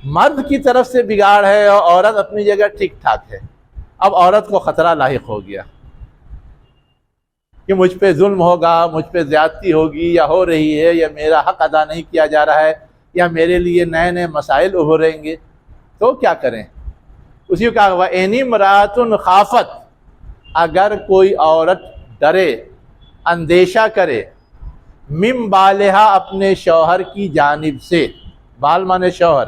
مرد کی طرف سے بگاڑ ہے اور عورت اپنی جگہ ٹھیک ٹھاک ہے، اب عورت کو خطرہ لاحق ہو گیا کہ مجھ پہ ظلم ہوگا، مجھ پہ زیادتی ہوگی یا ہو رہی ہے، یا میرا حق ادا نہیں کیا جا رہا ہے، یا میرے لیے نئے نئے مسائل ابھریں گے، تو کیا کریں؟ اسی کو کہا وَإِنِ امْرَأَةٌ خَافَتْ، اگر کوئی عورت ڈرے، اندیشہ کرے، مِن بالہا، اپنے شوہر کی جانب سے، بال مانے شوہر،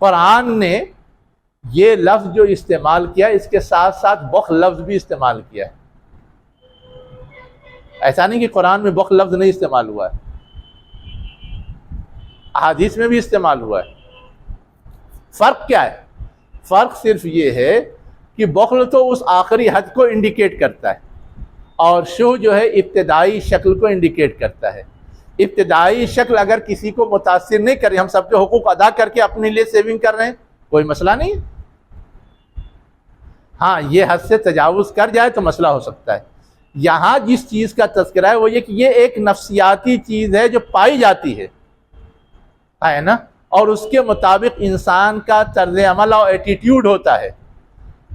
قرآن نے یہ لفظ جو استعمال کیا اس کے ساتھ ساتھ بخل لفظ بھی استعمال کیا ہے. ایسا نہیں کہ قرآن میں بخل لفظ نہیں استعمال ہوا ہے، احادیث میں بھی استعمال ہوا ہے. فرق کیا ہے؟ فرق صرف یہ ہے کہ بخل تو اس آخری حد کو انڈیکیٹ کرتا ہے اور شح جو ہے ابتدائی شکل کو انڈیکیٹ کرتا ہے. ابتدائی شکل اگر کسی کو متاثر نہیں کرے، ہم سب کے حقوق ادا کر کے اپنے لیے سیونگ کر رہے ہیں، کوئی مسئلہ نہیں ہے. ہاں یہ حد سے تجاوز کر جائے تو مسئلہ ہو سکتا ہے. یہاں جس چیز کا تذکرہ ہے وہ یہ کہ یہ ایک نفسیاتی چیز ہے جو پائی جاتی ہے نا، اور اس کے مطابق انسان کا طرز عمل اور ایٹیٹیوڈ ہوتا ہے.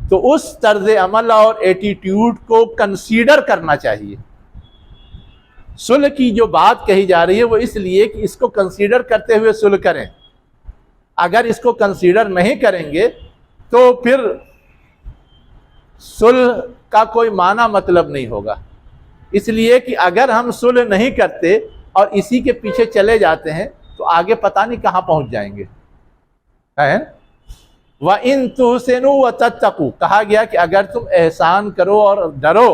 تو اس طرز عمل اور ایٹیٹیوڈ کو کنسیڈر کرنا چاہیے. صلح کی جو بات کہی جا رہی ہے وہ اس لیے کہ اس کو کنسیڈر کرتے ہوئے صلح کریں. اگر اس کو کنسیڈر نہیں کریں گے تو پھر صلح کا کوئی معنی مطلب نہیں ہوگا. اس لیے کہ اگر ہم صلح نہیں کرتے اور اسی کے پیچھے چلے جاتے ہیں تو آگے پتہ نہیں کہاں پہنچ جائیں گے. وَإِن تُحْسِنُوا وَتَتَّقُوا، کہا گیا کہ اگر تم احسان کرو اور ڈرو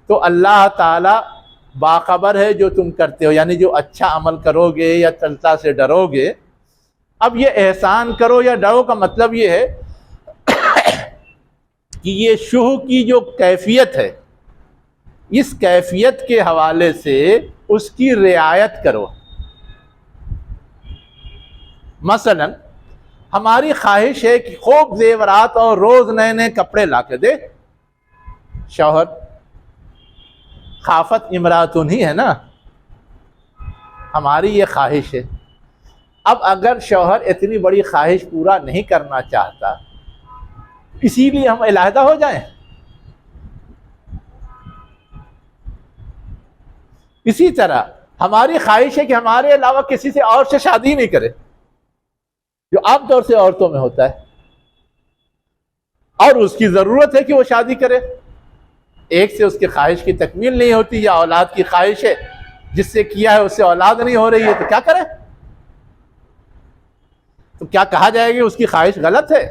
تو اللہ تعالی باخبر ہے جو تم کرتے ہو، یعنی جو اچھا عمل کرو گے یا اللہ سے ڈرو گے. اب یہ احسان کرو یا ڈرو کا مطلب یہ ہے کہ یہ شح کی جو کیفیت ہے اس کیفیت کے حوالے سے اس کی رعایت کرو. مثلا ہماری خواہش ہے کہ خوب زیورات اور روز نئے نئے کپڑے لا کے دے شوہر. خافت امراتن ہی ہے نا، ہماری یہ خواہش ہے. اب اگر شوہر اتنی بڑی خواہش پورا نہیں کرنا چاہتا اسی لیے ہم علیحدہ ہو جائیں؟ اسی طرح ہماری خواہش ہے کہ ہمارے علاوہ کسی سے اور سے شادی نہیں کرے، جو عام طور سے عورتوں میں ہوتا ہے، اور اس کی ضرورت ہے کہ وہ شادی کرے. ایک سے اس کی خواہش کی تکمیل نہیں ہوتی، یا اولاد کی خواہش ہے جس سے کیا ہے اس سے اولاد نہیں ہو رہی ہے، تو کیا کرے؟ تو کیا کہا جائے گا اس کی خواہش غلط ہے؟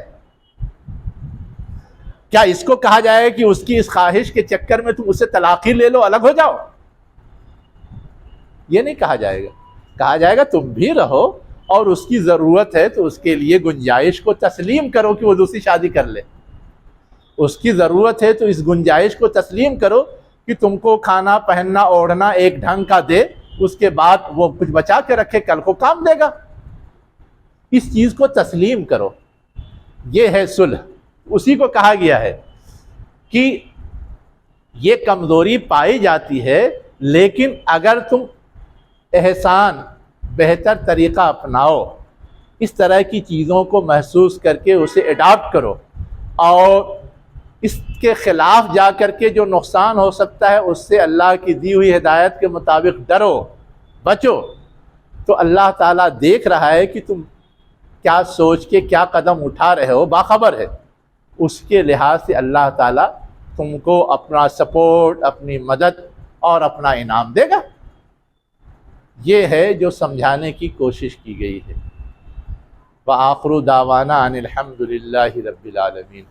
کیا اس کو کہا جائے کہ اس کی اس خواہش کے چکر میں تم اسے طلاق ہی لے لو، الگ ہو جاؤ؟ یہ نہیں کہا جائے گا. کہا جائے گا تم بھی رہو اور اس کی ضرورت ہے تو اس کے لیے گنجائش کو تسلیم کرو کہ وہ دوسری شادی کر لے. اس کی ضرورت ہے تو اس گنجائش کو تسلیم کرو کہ تم کو کھانا پہننا اوڑھنا ایک ڈھنگ کا دے، اس کے بعد وہ کچھ بچا کے رکھے، کل کو کام دے گا. اس چیز کو تسلیم کرو. یہ ہے صلح. اسی کو کہا گیا ہے کہ یہ کمزوری پائی جاتی ہے، لیکن اگر تم احسان بہتر طریقہ اپناؤ، اس طرح کی چیزوں کو محسوس کر کے اسے اڈاپٹ کرو اور اس کے خلاف جا کر کے جو نقصان ہو سکتا ہے اس سے اللہ کی دی ہوئی ہدایت کے مطابق ڈرو، بچو، تو اللہ تعالیٰ دیکھ رہا ہے کہ تم کیا سوچ کے کیا قدم اٹھا رہے ہو، باخبر ہے. اس کے لحاظ سے اللہ تعالیٰ تم کو اپنا سپورٹ، اپنی مدد اور اپنا انعام دے گا. یہ ہے جو سمجھانے کی کوشش کی گئی ہے. وآخر دعوانا ان الحمد للہ رب العالمین.